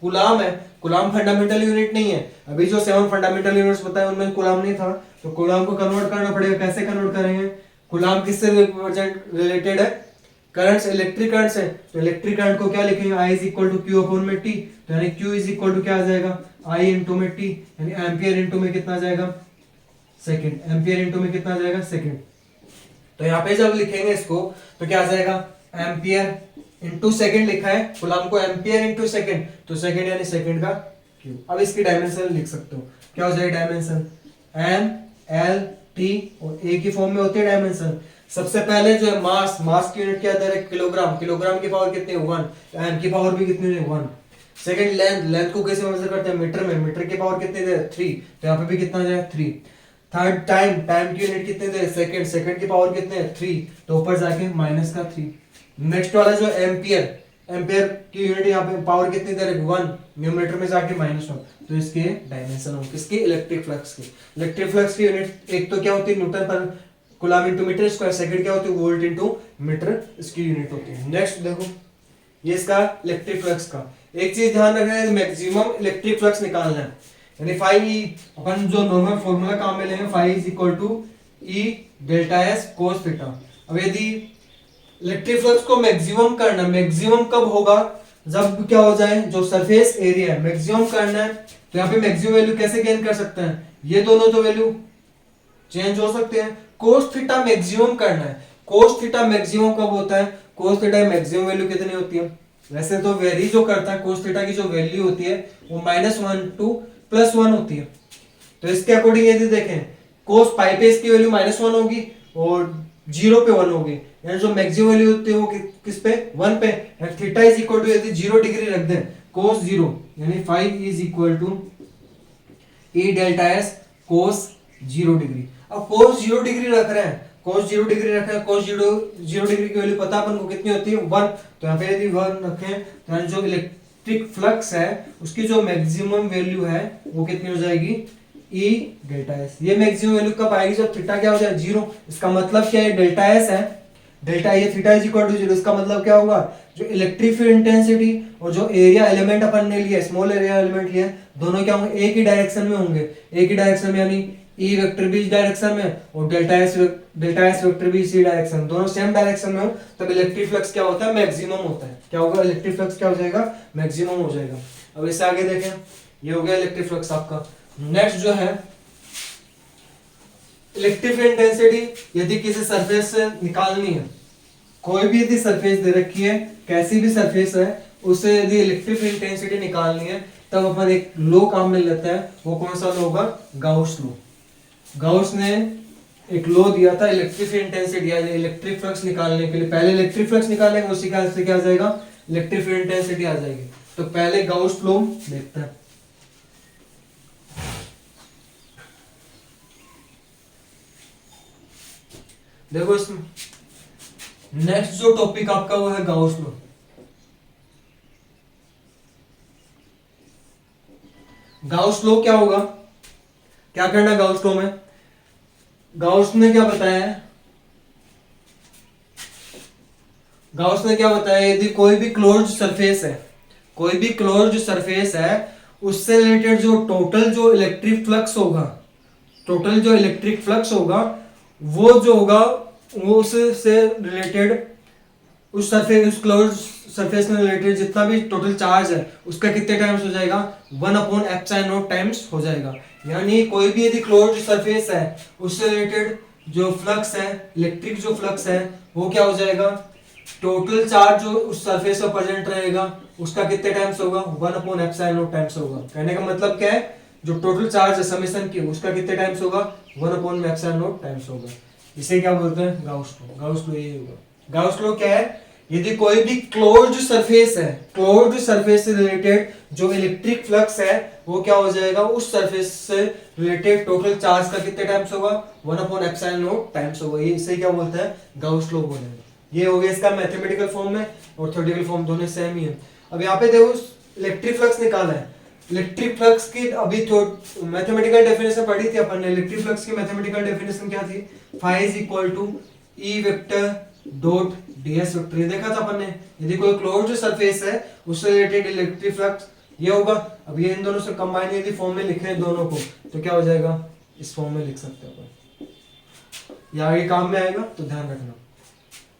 कूलाम है, कूलाम फंडामेंटल यूनिट नहीं है। अभी जो 7 फंडामेंटल यूनिट्स बताए उनमें कूलाम नहीं था, तो कूलाम को कन्वर्ट करना पड़ेगा। कैसे कन्वर्ट करेंगे, कूलाम किससे रिलेटेड है, करंट्स, इलेक्ट्रिक करंट्स है। तो इलेक्ट्रिक करंट को क्या लिखेंगे, I is equal to q upon में टी। तो यानी Q इज इक्वल टू क्या आ जाएगा, I इंटू में टी, यानी एम्पियर इंटू में कितना आ जाएगा, सेकंड, एम्पियर इंटू में कितना आ जाएगा, सेकंड। तो यहाँ पे जब लिखेंगे इसको तो क्या आ जाएगा, एम्पियर इंटू सेकंड लिखा है, कूलाम को एम्पियर इंटू सेकंड, तो सेकंड यानी सेकंड का क्यूब। अब इसकी डायमेंशन लिख सकते हो, क्या हो जाएगा डायमेंशन, एम एल टी, और ए की फॉर्म में होती है डायमेंशन। सबसे पहले जो है मास, मास की यूनिट क्या है, किलोग्राम, किलोग्राम की पावर कितनी है, 1, एम की पावर भी कितनी है, 1। सेकंड लेंथ, लेंथ को कैसे मेजर करते हैं, मीटर में, मीटर की पावर कितनी है, 3, तो यहाँ पे भी कितना है, 3। थर्ड टाइम, टाइम की यूनिट कितने थे, सेकंड, सेकंड की पावर कितने हैं, 3, तो ऊपर जाके माइनस का 3। नेक्स्ट वाला जो एम्पियर, एम्पियर की यूनिट यहाँ पे पावर कितनी दे रहे, 1, न्यूमरेटर में जाके -1, तो इसके डायमेंशन हो किसके, इलेक्ट्रिक फ्लक्स के। इलेक्ट्रिक फ्लक्स की यूनिट एक तो क्या होती है, न्यूटन पर coulomb into metre square, second क्या होती है, वोल्ट इनटू मीटर, इसकी यूनिट होती है। नेक्स्ट देखो, ये इसका इलेक्ट्रिक फ्लक्स का एक चीज ध्यान रखना है, मैक्सिमम इलेक्ट्रिक फ्लक्स निकालना है। यानी फाई, अपन जो नॉर्मल फॉर्मूला काम में लेंगे, phi is equal to E delta S cos theta. अब यदि इलेक्ट्रिक फ्लक्स को मैक्सिमम करना, मैक्सिमम कब होगा, जब क्या हो जाए, जो सरफेस एरिया है मैक्सिमम करना है, तो यहाँ पे मैक्सिमम वैल्यू कैसे गेन कर सकते हैं, ये दोनों तो वैल्यू चेंज हो सकते हैं। कोस थीटा मैक्सिमम करना है, कोस थीटा मैक्सिमम कब होता है, कोस थीटा मैक्सिमम वैल्यू कितनी होती है, वैसे तो वेरी जो करता है, कोस थीटा की जो वैल्यू होती है वो -1 टू +1 होती है। तो इसके अकॉर्डिंग यदि देखें, कोस पाई पे इसकी वैल्यू -1 होगी और 0 पे 1 होगी, यानी जो मैक्सिमम वैल्यू होती है वो किस पे, 1 पे। थीटा इज इक्वल टू, यदि 0 डिग्री रख दें, कोस 0 यानी 5 is equal to E delta S cos 0 degree. अब कोस 0 डिग्री रख रहे हैं, कोस 0 डिग्री रख रहे हैं, कोस 0 डिग्री की वैल्यू पता अपन को कितनी होती है, 1। तो यहाँ पे यदि 1 रखें तो जो इलेक्ट्रिक फ्लक्स है उसकी जो मैक्सिमम वैल्यू है वो कितनी हो जाएगी, ई डेल्टा एस। ये मैक्सिमम वैल्यू कब आएगी, जब थीटा क्या हो जाए, 0। इसका मतलब क्या है, डेल्टा एस है, डेल्टा ये थीटा इज इक्वल टू 0। इसका मतलब क्या होगा, जो इलेक्ट्रिक फील्ड इंटेंसिटी और जो एरिया एलिमेंट अपन ने लिया, स्मॉल एरिया एलिमेंट लिया, दोनों क्या होंगे, एक ही डायरेक्शन में होंगे, एक ही डायरेक्शन में, यानी ई वेक्टर भी इस डायरेक्शन में और डेल्टा एस वेक्टर भी इसी डायरेक्शन, दोनों सेम डायरेक्शन में हो, तब इलेक्ट्रिक फ्लक्स क्या होता है, मैक्सिमम होता है। क्या होगा, इलेक्ट्रिक फ्लक्स क्या हो जाएगा, मैक्सिमम हो जाएगा। अब इससे आगे देखें, ये हो गया इलेक्ट्रिक फ्लक्स आपका। नेक्स्ट जो है इलेक्ट्रिक फील्ड इंटेंसिटी, यदि किसी सरफेस से निकालनी है, कोई भी यदि सरफेस दे रखी है, कैसी भी सरफेस है, उससे यदि इलेक्ट्रिक फील्ड इंटेंसिटी निकालनी है, तब अपन एक लो काम में लेते हैं। वो कौन सा लो होगा, गाउस लो। गाउस ने एक लो दिया था इलेक्ट्रिक फील्ड इंटेंसिटी, यानी इलेक्ट्रिक फ्लक्स निकालने के लिए। पहले इलेक्ट्रिक फ्लक्स निकालेंगे, उसी का से क्या आ जाएगा, इलेक्ट्रिक फील्ड इंटेंसिटी आ जाएगी। तो पहले गाउस लो देखते हैं। देखो इसमें नेक्स्ट जो टॉपिक आपका वो है गाउस लो। गाउस लो क्या होगा, क्या करना है गाउस लो में, गाउस ने क्या बताया है, गाउस ने क्या बताया, यदि कोई भी क्लोज्ड सरफेस है, कोई भी क्लोज्ड सरफेस है, उससे रिलेटेड जो टोटल जो इलेक्ट्रिक फ्लक्स होगा, टोटल जो इलेक्ट्रिक फ्लक्स होगा वो जो होगा वो उससे रिलेटेड, उस सरफेस, उस क्लोज्ड सरफेस में रिलेटेड जितना भी टोटल चार्ज है उसका कितने टाइम्स हो जाएगा, 1/ε0 टाइम्स हो जाएगा। यानी कोई भी यदि क्लोज्ड सरफेस है उससे रिलेटेड जो फ्लक्स है, इलेक्ट्रिक जो फ्लक्स है, वो क्या हो जाएगा, टोटल चार्ज जो उस सरफेस पर प्रेजेंट रहेगा उसका कितने टाइम्स होगा, 1/ε0 टाइम्स होगा। कहने का मतलब क्या है, जो टोटल चार्ज है समेशन की, उसका कितने टाइम्स होगा, 1/ε0 टाइम्स होगा। इसे क्या बोलते हैं, गाउस लो। गाउस लो ये होगा। गाउस लॉ क्या है, यदि कोई भी क्लोज्ड सरफेस है, क्लोज्ड सरफेस से रिलेटेड जो इलेक्ट्रिक फ्लक्स है वो क्या हो जाएगा, उस सरफेस से रिलेटेड टोटल चार्ज का कितने टाइम्स होगा, 1/ε0 टाइम्स होगा। ये इसे क्या बोलते हैं, गाउस लॉ बोलेंगे। ये हो गया इसका मैथमेटिकल फॉर्म में, और थ्योरेटिकल फॉर्म दोनों सेम ही है। अब यहाँ पे देखो इलेक्ट्रिक फ्लक्स निकाला है, इलेक्ट्रिक फ्लक्स की अभी तो मैथमेटिकल डेफिनेशन पढ़ी थी अपन ने। इलेक्ट्रिक फ्लक्स की मैथमेटिकल डेफिनेशन क्या थी, phi is equal to E vector dot ds vector, ये देखा था अपन ने। यदि कोई क्लोज्ड सरफेस है उससे रिलेटेड इलेक्ट्रिक फ्लक्स ये होगा। अब ये इन दोनों से कंबाइन यदि फॉर्म में लिखे हैं दोनों को तो क्या हो जाएगा, इस फॉर्म में लिख सकते हैं अपन, ये आगे काम में आएगा, तो ध्यान रखना।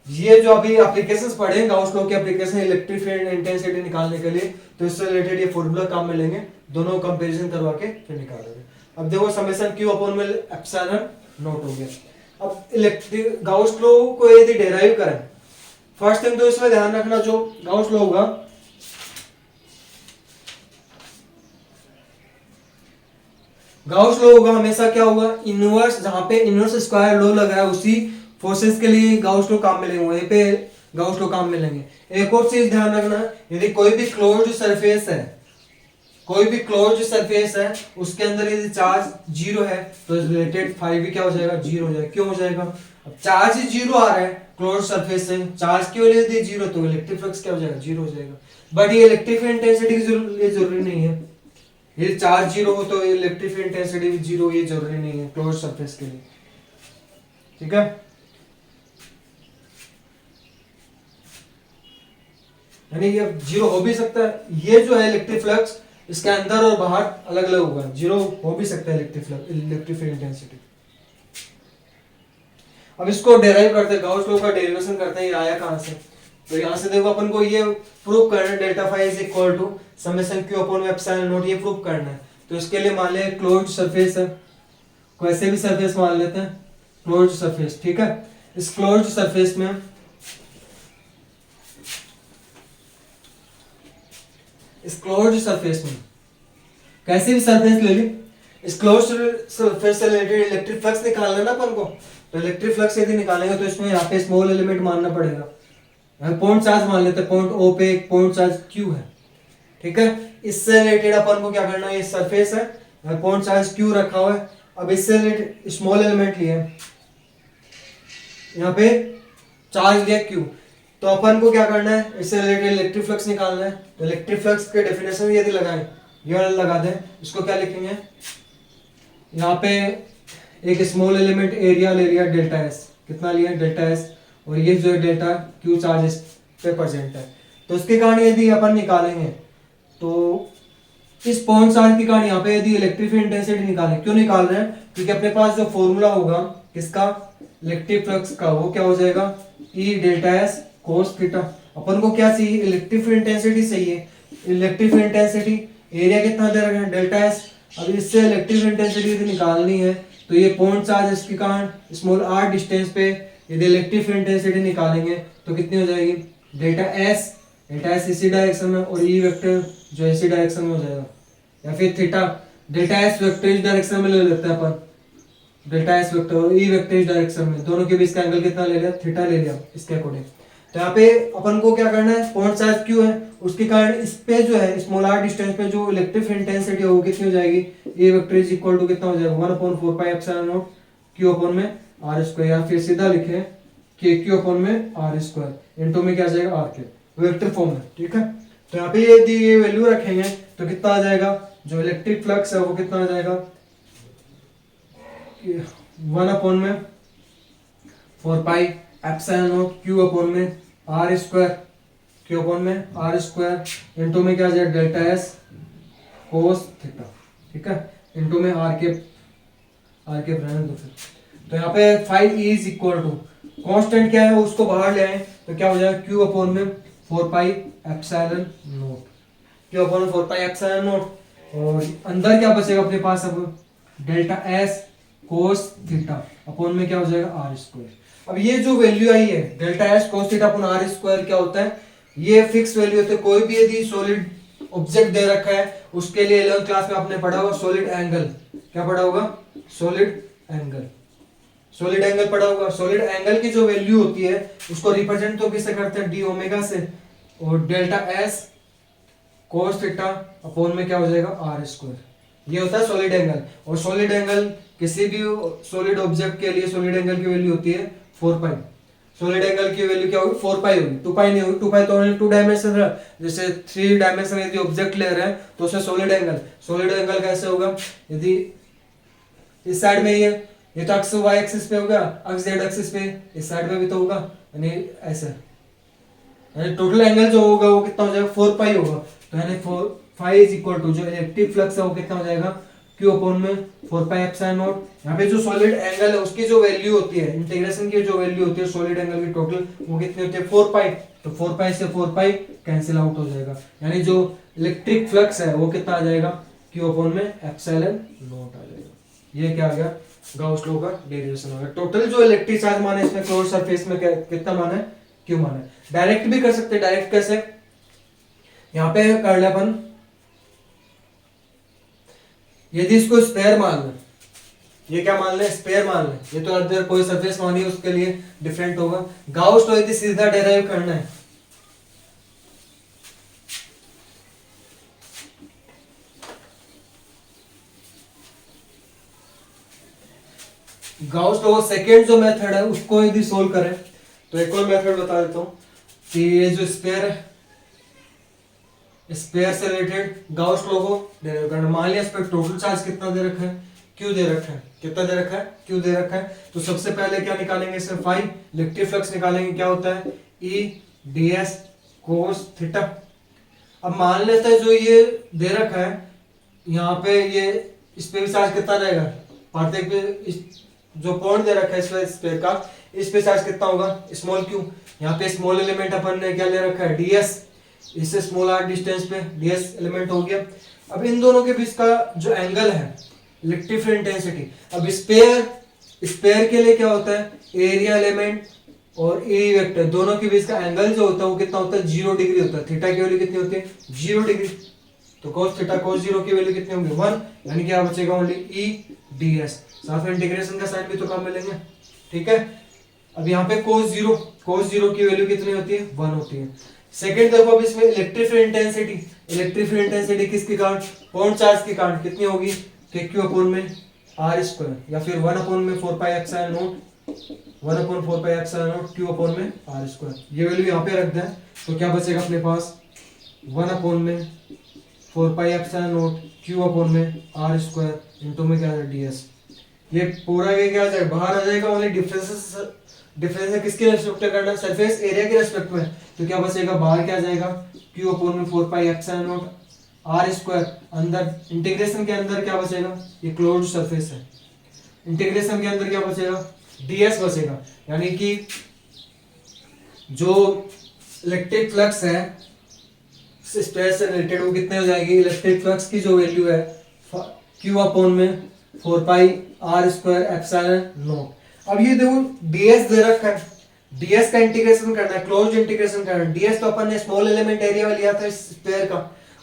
ये जो अभी एप्लीकेशंस पढ़े हैं गाउस लॉ के एप्लीकेशन इलेक्ट्रिक फील्ड इंटेंसिटी निकालने के लिए, तो इससे रिलेटेड ये फॉर्मूला काम में लेंगे, दोनों कंपैरिजन करवा के फिर निकालेंगे। अब देखो समेशन q अपॉन में एप्सिलॉन नॉट हो गया। अब इलेक्ट्रिक गाउस लॉ को यदि डेराइव करें, फर्स्ट थिंग तो इसमें ध्यान रखना, जो गाउस लॉ होगा गाउस लॉ होगा हमेशा क्या होगा, इनवर्स, जहां पे इनवर्स स्क्वायर लॉ लग रहा है उसी फोर्सेस के लिए गाउस लॉ काम में लेंगे, वहीं पे गाउस लॉ काम में लेंगे। एक और चीज ध्यान रखना, यदि कोई भी क्लोज्ड सरफेस है, कोई भी क्लोज्ड सरफेस है उसके अंदर यदि चार्ज जीरो है तो रिलेटेड फाई भी क्या हो जाएगा, जीरो हो जाएगा। क्यों हो जाएगा, अब चार्ज ही जीरो आ रहा है क्लोज्ड सरफेस से, चार्ज की वजह से जीरो, तो इलेक्ट्रिक फ्लक्स क्या हो जाएगा, जीरो हो जाएगा। बट ये इलेक्ट्रिक इंटेंसिटी जरूरी नहीं है, ये चार्ज जीरो हो तो इलेक्ट्रिक इंटेंसिटी भी जीरो, ये जरूरी नहीं है क्लोज्ड सरफेस के लिए, ठीक है। यानी ये जीरो हो भी सकता है, ये जो है इलेक्ट्रिक फ्लक्स इसके अंदर और बाहर अलग अलग होगा, जीरो हो भी सकता है इलेक्ट्रिक फील्ड इंटेंसिटी। अब इसको डेराइव करते हैं, गाउस लॉ का डेरिवेशन करते हैं, ये आया कहां से, तो यहां से देखो अपन को ये प्रूव करना है, delta phi is equal to summation q upon में एप्सिलॉन नॉट, ये प्रूव करना है। तो इसके लिए मान ले क्लोज्ड सरफेस है, कोई ऐसे भी सरफेस मान लेते हैं क्लोज्ड सरफेस, ठीक है। इस क्लोज्ड सरफेस में इस क्लोज्ड सरफेस में कैसे भी सरफेस ले ली, इस क्लोज्ड सरफेस से रिलेटेड इलेक्ट्रिक फ्लक्स निकालना है ना अपन को, तो इलेक्ट्रिक फ्लक्स यदि निकालेंगे तो इसमें यहाँ पे स्मॉल एलिमेंट मानना पड़ेगा, पॉइंट चार्ज मान लेते हैं, पॉइंट ओ पे एक पॉइंट चार्ज क्यू है, ठीक है। इससे रिलेटेड अपन को क्या करना है, ये सरफेस है, पॉइंट चार्ज क्यू रखा हुआ है। अब इससे रिलेटेड स्मॉल एलिमेंट लिए, यहाँ पे चार्ज लिया क्यू, तो अपन को क्या करना है, इससे रिलेटेड इलेक्ट्रिक फ्लक्स निकालना है। तो इलेक्ट्रिक फ्लक्स के डेफिनेशन यदि लगाएं, ये वाला लगा दें, इसको क्या लिखेंगे, यहाँ पे एक स्मॉल एलिमेंट एरिया ले लिया डेल्टा एस, कितना लिया डेल्टा एस, और ये जो डेल्टा क्यू चार्ज इस पे प्रेजेंट है। तो इसके कारण यदि अपन निकालेंगे तो इस पॉइंट चार्ज के कारण यहाँ पे यदि इलेक्ट्रिक फील्ड इंटेंसिटी निकालें, क्यों निकाल रहे हैं, क्योंकि अपने पास जो फॉर्मूला होगा किसका, इलेक्ट्रिक फ्लक्स का, वो क्या हो जाएगा, E delta S cos theta. अपन को क्या चाहिए, इलेक्ट्रिक फील्ड इंटेंसिटी चाहिए, इलेक्ट्रिक फील्ड इंटेंसिटी एरिया कितना दे रखा है डेल्टा एस। अब इससे इलेक्ट्रिक इंटेंसिटी यदि निकालनी है तो ये पॉइंट चार्ज इसके कारण स्मॉल आर डिस्टेंस पे यदि इलेक्ट्रिक फील्ड इंटेंसिटी निकालेंगे तो कितनी हो जाएगी, डेल्टा एस इसी डायरेक्शन में, और ई वेक्टर जो इसी डायरेक्शन में हो जाएगा, या फिर थीटा डेल्टा एस वेक्टर इस डायरेक्शन में ले लेते हैं अपन, डेल्टा एस वेक्टर और ई वेक्टर इस डायरेक्शन में, दोनों के बीच का एंगल कितना ले लिया, थीटा ले लिया इसके अकॉर्डिंग। तो यहाँ पे अपन को क्या करना है, पॉइंट चार्ज क्यू है, उसके कारण इस पे जो है स्मॉल आर डिस्टेंस पे जो इलेक्ट्रिक इंटेंसिटी है वो कितनी हो जाएगी, ए वेक्टर इज इक्वल टू कितना हो जाएगा, 1/4 पाई एप्सिलॉन नॉट क्यू अपॉन में आर स्क्वायर, या फिर सीधा लिखे के क्यू अपॉन में आर स्क्वायर, इनटू में क्या आ जाएगा आर के, वेक्टर फॉर्म में, ठीक है। तो यहाँ पे यदि ये वैल्यू रखेंगे तो कितना आ जाएगा, जो इलेक्ट्रिक फ्लक्स है वो कितना आ जाएगा, 1/4 पाई एप्सिलॉन नॉट क्यू अपॉन में आर स्क्वायर, क्यू अपॉन में आर स्क्वायर, इनटू में क्या आ जाएगा डेल्टा एस कोस थीटा, ठीक है, इनटू में आर के रहने दो फिर। तो यहाँ पे phi is equal to constant क्या है उसको बाहर ले आए तो क्या हो जाएगा, क्यू अपॉन में 4 pi epsilon naught, q upon में 4 पाई एप्सिलॉन नॉट, और अंदर क्या बचेगा अपने पास, अब delta S cos theta upon में क्या हो जाएगा आर स्क्वायर। अब ये जो वैल्यू आई है delta S cos theta upon r square क्या होता है, ये फिक्स वैल्यू होती है। कोई भी यदि सॉलिड ऑब्जेक्ट दे रखा है उसके लिए 11th क्लास में आपने पढ़ा होगा सॉलिड एंगल, क्या पढ़ा होगा, सॉलिड एंगल, सॉलिड एंगल पड़ा होगा। सॉलिड एंगल की जो वैल्यू होती है उसको रिप्रेजेंट तो किससे करते हैं, डी ओमेगा से, और delta S cos theta upon में क्या हो जाएगा, आर स्क्वायर। ये होता है सॉलिड एंगल। और सॉलिड एंगल किसी भी सॉलिड ऑब्जेक्ट के लिए सॉलिड एंगल की वैल्यू होती है 4 पाई। सॉलिड एंगल की वैल्यू क्या होगी, 4 पाई होगी, 2 पाई नहीं होगी। 2 पाई तो ओनली 2 डायमेंशन है, जैसे 3 डायमेंशन यदि ऑब्जेक्ट ले रहे हैं तो उसमें सॉलिड एंगल कैसे होगा, यदि इस साइड में ये तो अक्स वाई एक्सिस पे होगा, अक्स जेड एक्सिस पे, इस साइड में भी तो होगा, यानी ऐसे, यानी टोटल एंगल जो होगा वो कितना हो जाएगा, 4 पाई होगा। तो यानी 4 फाई इज इक्वल टू जो इलेक्ट्रिक फ्लक्स है वो कितना हो जाएगा, क्यू अपॉन में 4 पाई एप्सिलॉन नॉट। यहाँ पे जो सॉलिड एंगल है उसकी जो वैल्यू होती है, इंटीग्रेशन की जो वैल्यू होती है सॉलिड एंगल की टोटल, वो कितनी होती है, 4 पाई। तो 4 पाई से 4 पाई कैंसिल आउट हो जाएगा, यानी जो इलेक्ट्रिक फ्लक्स है वो कितना आ जाएगा, क्यू अपॉन में एप्सिलॉन नॉट आ जाएगा। ये क्या आ गया, गाउस लॉ का डेरिवेशन हो गया। टोटल जो इलेक्ट्रिक चार्ज मान है इसमें क्लोज सरफेस में कितना मान है, क्यू मान है। डायरेक्ट भी कर सकते हैं, डायरेक्ट कैसे, यहां पे कर ले अपन, यदि इसको स्पेयर मान लें, ये क्या मान लें, स्पेयर मान लें, ये तो अदर कोई सरफेस मानी है उसके लिए डिफरेंट होगा। गाउस लॉ यदि सीधा डेराइव करना है, गाउस लॉ सेकेंड जो मेथड है उसको यदि सोल्व करें तो एक और मेथड बता देता हूं कि ये जो स्पेयर है, स्पेयर से रिलेटेड गाउस लॉ को डेराइव करना। मान लिया इस पर टोटल चार्ज कितना दे रखा है, क्यू दे रखा है, कितना दे रखा है, क्यू दे रखा है। तो सबसे पहले क्या निकालेंगे, इसमें फाई इलेक्ट्रिक फ्लक्स निकालेंगे, क्या होता है, E D S cos theta. अब मान लेते हैं जो ये दे रखा है यहाँ पे, ये इस पे भी चार्ज कितना रहेगा, प्रत्येक पे जो पॉइंट दे रखा है इस स्पेयर का, इस पे चार्ज कितना होगा, स्मॉल क्यू। यहाँ पे स्मॉल एलिमेंट अपन ने क्या ले रखा है, डीएस, इससे स्मॉल आर डिस्टेंस पे डीएस एलिमेंट हो गया। अब इन दोनों के बीच का जो एंगल है, इलेक्ट्रिक फील्ड इंटेंसिटी, अब स्पेयर के लिए क्या होता है, एरिया एलिमेंट और ए वेक्टर दोनों के बीच का एंगल जो होता है वो कितना होता है, 0 डिग्री होता है। थीटा की वैल्यू कितनी होती है, 0 डिग्री। तो cos थीटा cos 0 की वैल्यू कितनी होगी, 1, यानी क्या बचेगा, ओनली ई डी एस। साथ में इंटीग्रेशन का साइन भी तो काम मिलेंगे, ठीक है। अब यहाँ पे cos 0 की वैल्यू कितनी होती है, 1 होती है। सेकंड देखो, अब इसमें इलेक्ट्रिक फील्ड इंटेंसिटी किसके कारण, पॉइंट चार्ज के कारण कितनी होगी, के क्यू अपॉन में आर स्क्वायर, या फिर 1 अपॉन में 4 pi epsilon not, 1 upon 4 pi epsilon naught q upon में आर स्क्वायर। ये वैल्यू यहाँ पे रख दें तो क्या बचेगा अपने पास, 1 अपॉन में 4 pi epsilon naught q upon में आर स्क्वायर इनटू में क्या है, डीएस। ये पूरा ये क्या आ जाएगा, बाहर आ जाएगा, ओनली डिफरेंस किसके रेस्पेक्ट में करना है, सरफेस एरिया के रेस्पेक्ट में। तो क्या बचेगा, बाहर क्या आ जाएगा, क्यू अपॉन में 4 pi epsilon naught r square, अंदर इंटीग्रेशन के अंदर क्या बचेगा, ये क्लोज्ड सरफेस है, इंटीग्रेशन के अंदर क्या बचेगा, डीएस बचेगा। यानी कि जो इलेक्ट्रिक फ्लक्स है स्पेयर से रिलेटेड वो कितने हो जाएगी, इलेक्ट्रिक फ्लक्स की जो वैल्यू है क्यू अपॉन में 4 पाई आर स्क्वायर एप्सिलॉन नॉट। अब ये देखो डीएस दे रखा है, डीएस का इंटीग्रेशन करना है, क्लोज्ड इंटीग्रेशन करना है। डीएस तो अपन ने स्मॉल एलिमेंट एरिया लिया था इस स्पेयर का,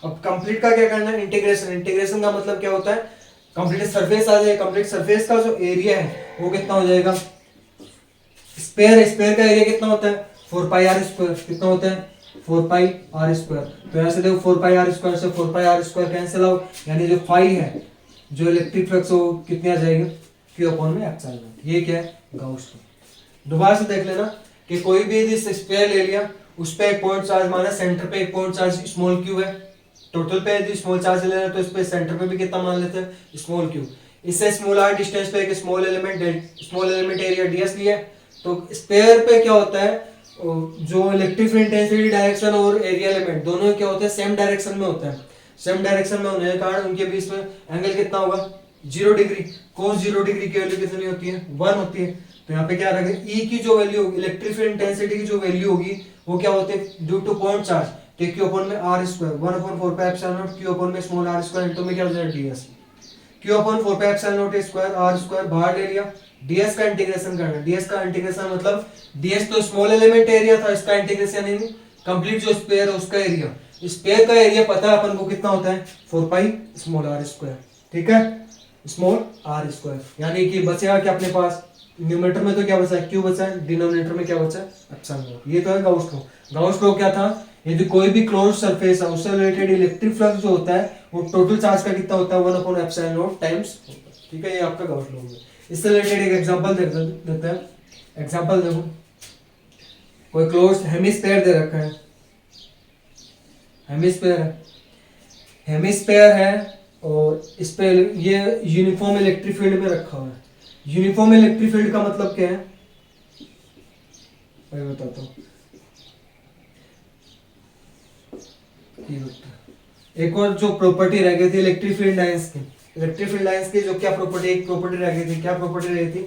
अब कंप्लीट का क्या करना है, इंटीग्रेशन का मतलब क्या होता है, कंप्लीट सरफेस आ जाए, कंप्लीट सरफेस का जो एरिया है वो कितना हो जाएगा, स्पेयर का एरिया कितना होता है, 4 पाई आर स्क्वायर, कितना होता है, 4 पाई आर स्क्वायर। तो यहाँ से देखो 4 पाई आर स्क्वायर से 4 पाई आर स्क्वायर कैंसिल आउट, यानी जो फाई है, जो इलेक्ट्रिक फ्लक्स वो कितनी आ जाएगी, क्यू अपॉन में एप्सिलॉन नॉट। ये क्या है, गाउस लॉ। दोबारा से देख लेना कि कोई भी यदि स्पेयर ले लिया, उस पे एक पॉइंट चार्ज माना, सेंटर पे एक पॉइंट चार्ज स्मॉल क्यू है, टोटल पे यदि स्मॉल चार्ज ले रहे हैं तो इस पे सेंटर पे भी कितना मान लेते हैं, स्मॉल क्यू। इससे स्मॉल आर डिस्टेंस पे एक स्मॉल एलिमेंट एरिया डीएस लिया। तो स्पेयर पे क्या होता है, जो इलेक्ट्रिक फील्ड इंटेंसिटी डायरेक्शन और एरिया एलिमेंट दोनों क्या होते हैं, सेम डायरेक्शन में होता है। सेम डायरेक्शन में होने के कारण उनके बीच में एंगल कितना होगा, 0 डिग्री। cos 0 डिग्री की वैल्यू कितनी होती है, 1 होती है। तो यहाँ पे क्या रखें, E की जो वैल्यू होगी, इलेक्ट्रिक फील्ड इंटेंसिटी की जो वैल्यू होगी वो क्या होती है, ड्यू टू पॉइंट चार्ज, के क्यू अपॉन में r square, 1 upon 4 pi epsilon naught q upon में स्मॉल आर स्क्वायर इनटू में क्या हो जाएगा, d S. Q upon 4 pi epsilon naught square r square बाहर ले लिया, डीएस का इंटीग्रेशन करना है। डीएस का इंटीग्रेशन मतलब डीएस तो स्मॉल एलिमेंट एरिया था, इसका इंटीग्रेशन यानी कंप्लीट जो स्पेयर है उसका एरिया। स्पेयर का एरिया पता है अपन को कितना होता है, 4 पाई स्मॉल आर स्क्वायर, ठीक है, स्मॉल आर स्क्वायर। यानी कि बचेगा क्या अपने पास, न्यूमरेटर में तो क्या बचा है, क्यू बचा है, डिनोमिनेटर में क्या बचा है, एप्सिलॉन नॉट। ये तो है गाउस लॉ। गाउस लॉ क्या था, यदि कोई भी क्लोज सरफेस है उससे रिलेटेड इलेक्ट्रिक फ्लक्स जो होता है वो टोटल चार्ज का कितना होता है, 1/एप्सिलॉन नॉट टाइम्स होता है। ठीक है, ये आपका गाउस लॉ है। इससे रिलेटेड एक एग्जांपल देते हैं। एग्जांपल देखो, कोई क्लोज हेमिस्फीयर दे रखा है, हेमिस्फीयर है और इस पे ये यूनिफॉर्म इलेक्ट्रिक फील्ड में रखा हुआ है। यूनिफॉर्म इलेक्ट्रिक फील्ड का मतलब क्या है, मैं बताता हूँ। एक और जो प्रॉपर्टी रह गई थी इलेक्ट्रिक फील्ड लाइंस की, इलेक्ट्रिक फील्ड लाइंस की जो क्या प्रॉपर्टी, एक प्रॉपर्टी रह गई थी, क्या प्रॉपर्टी रही थी,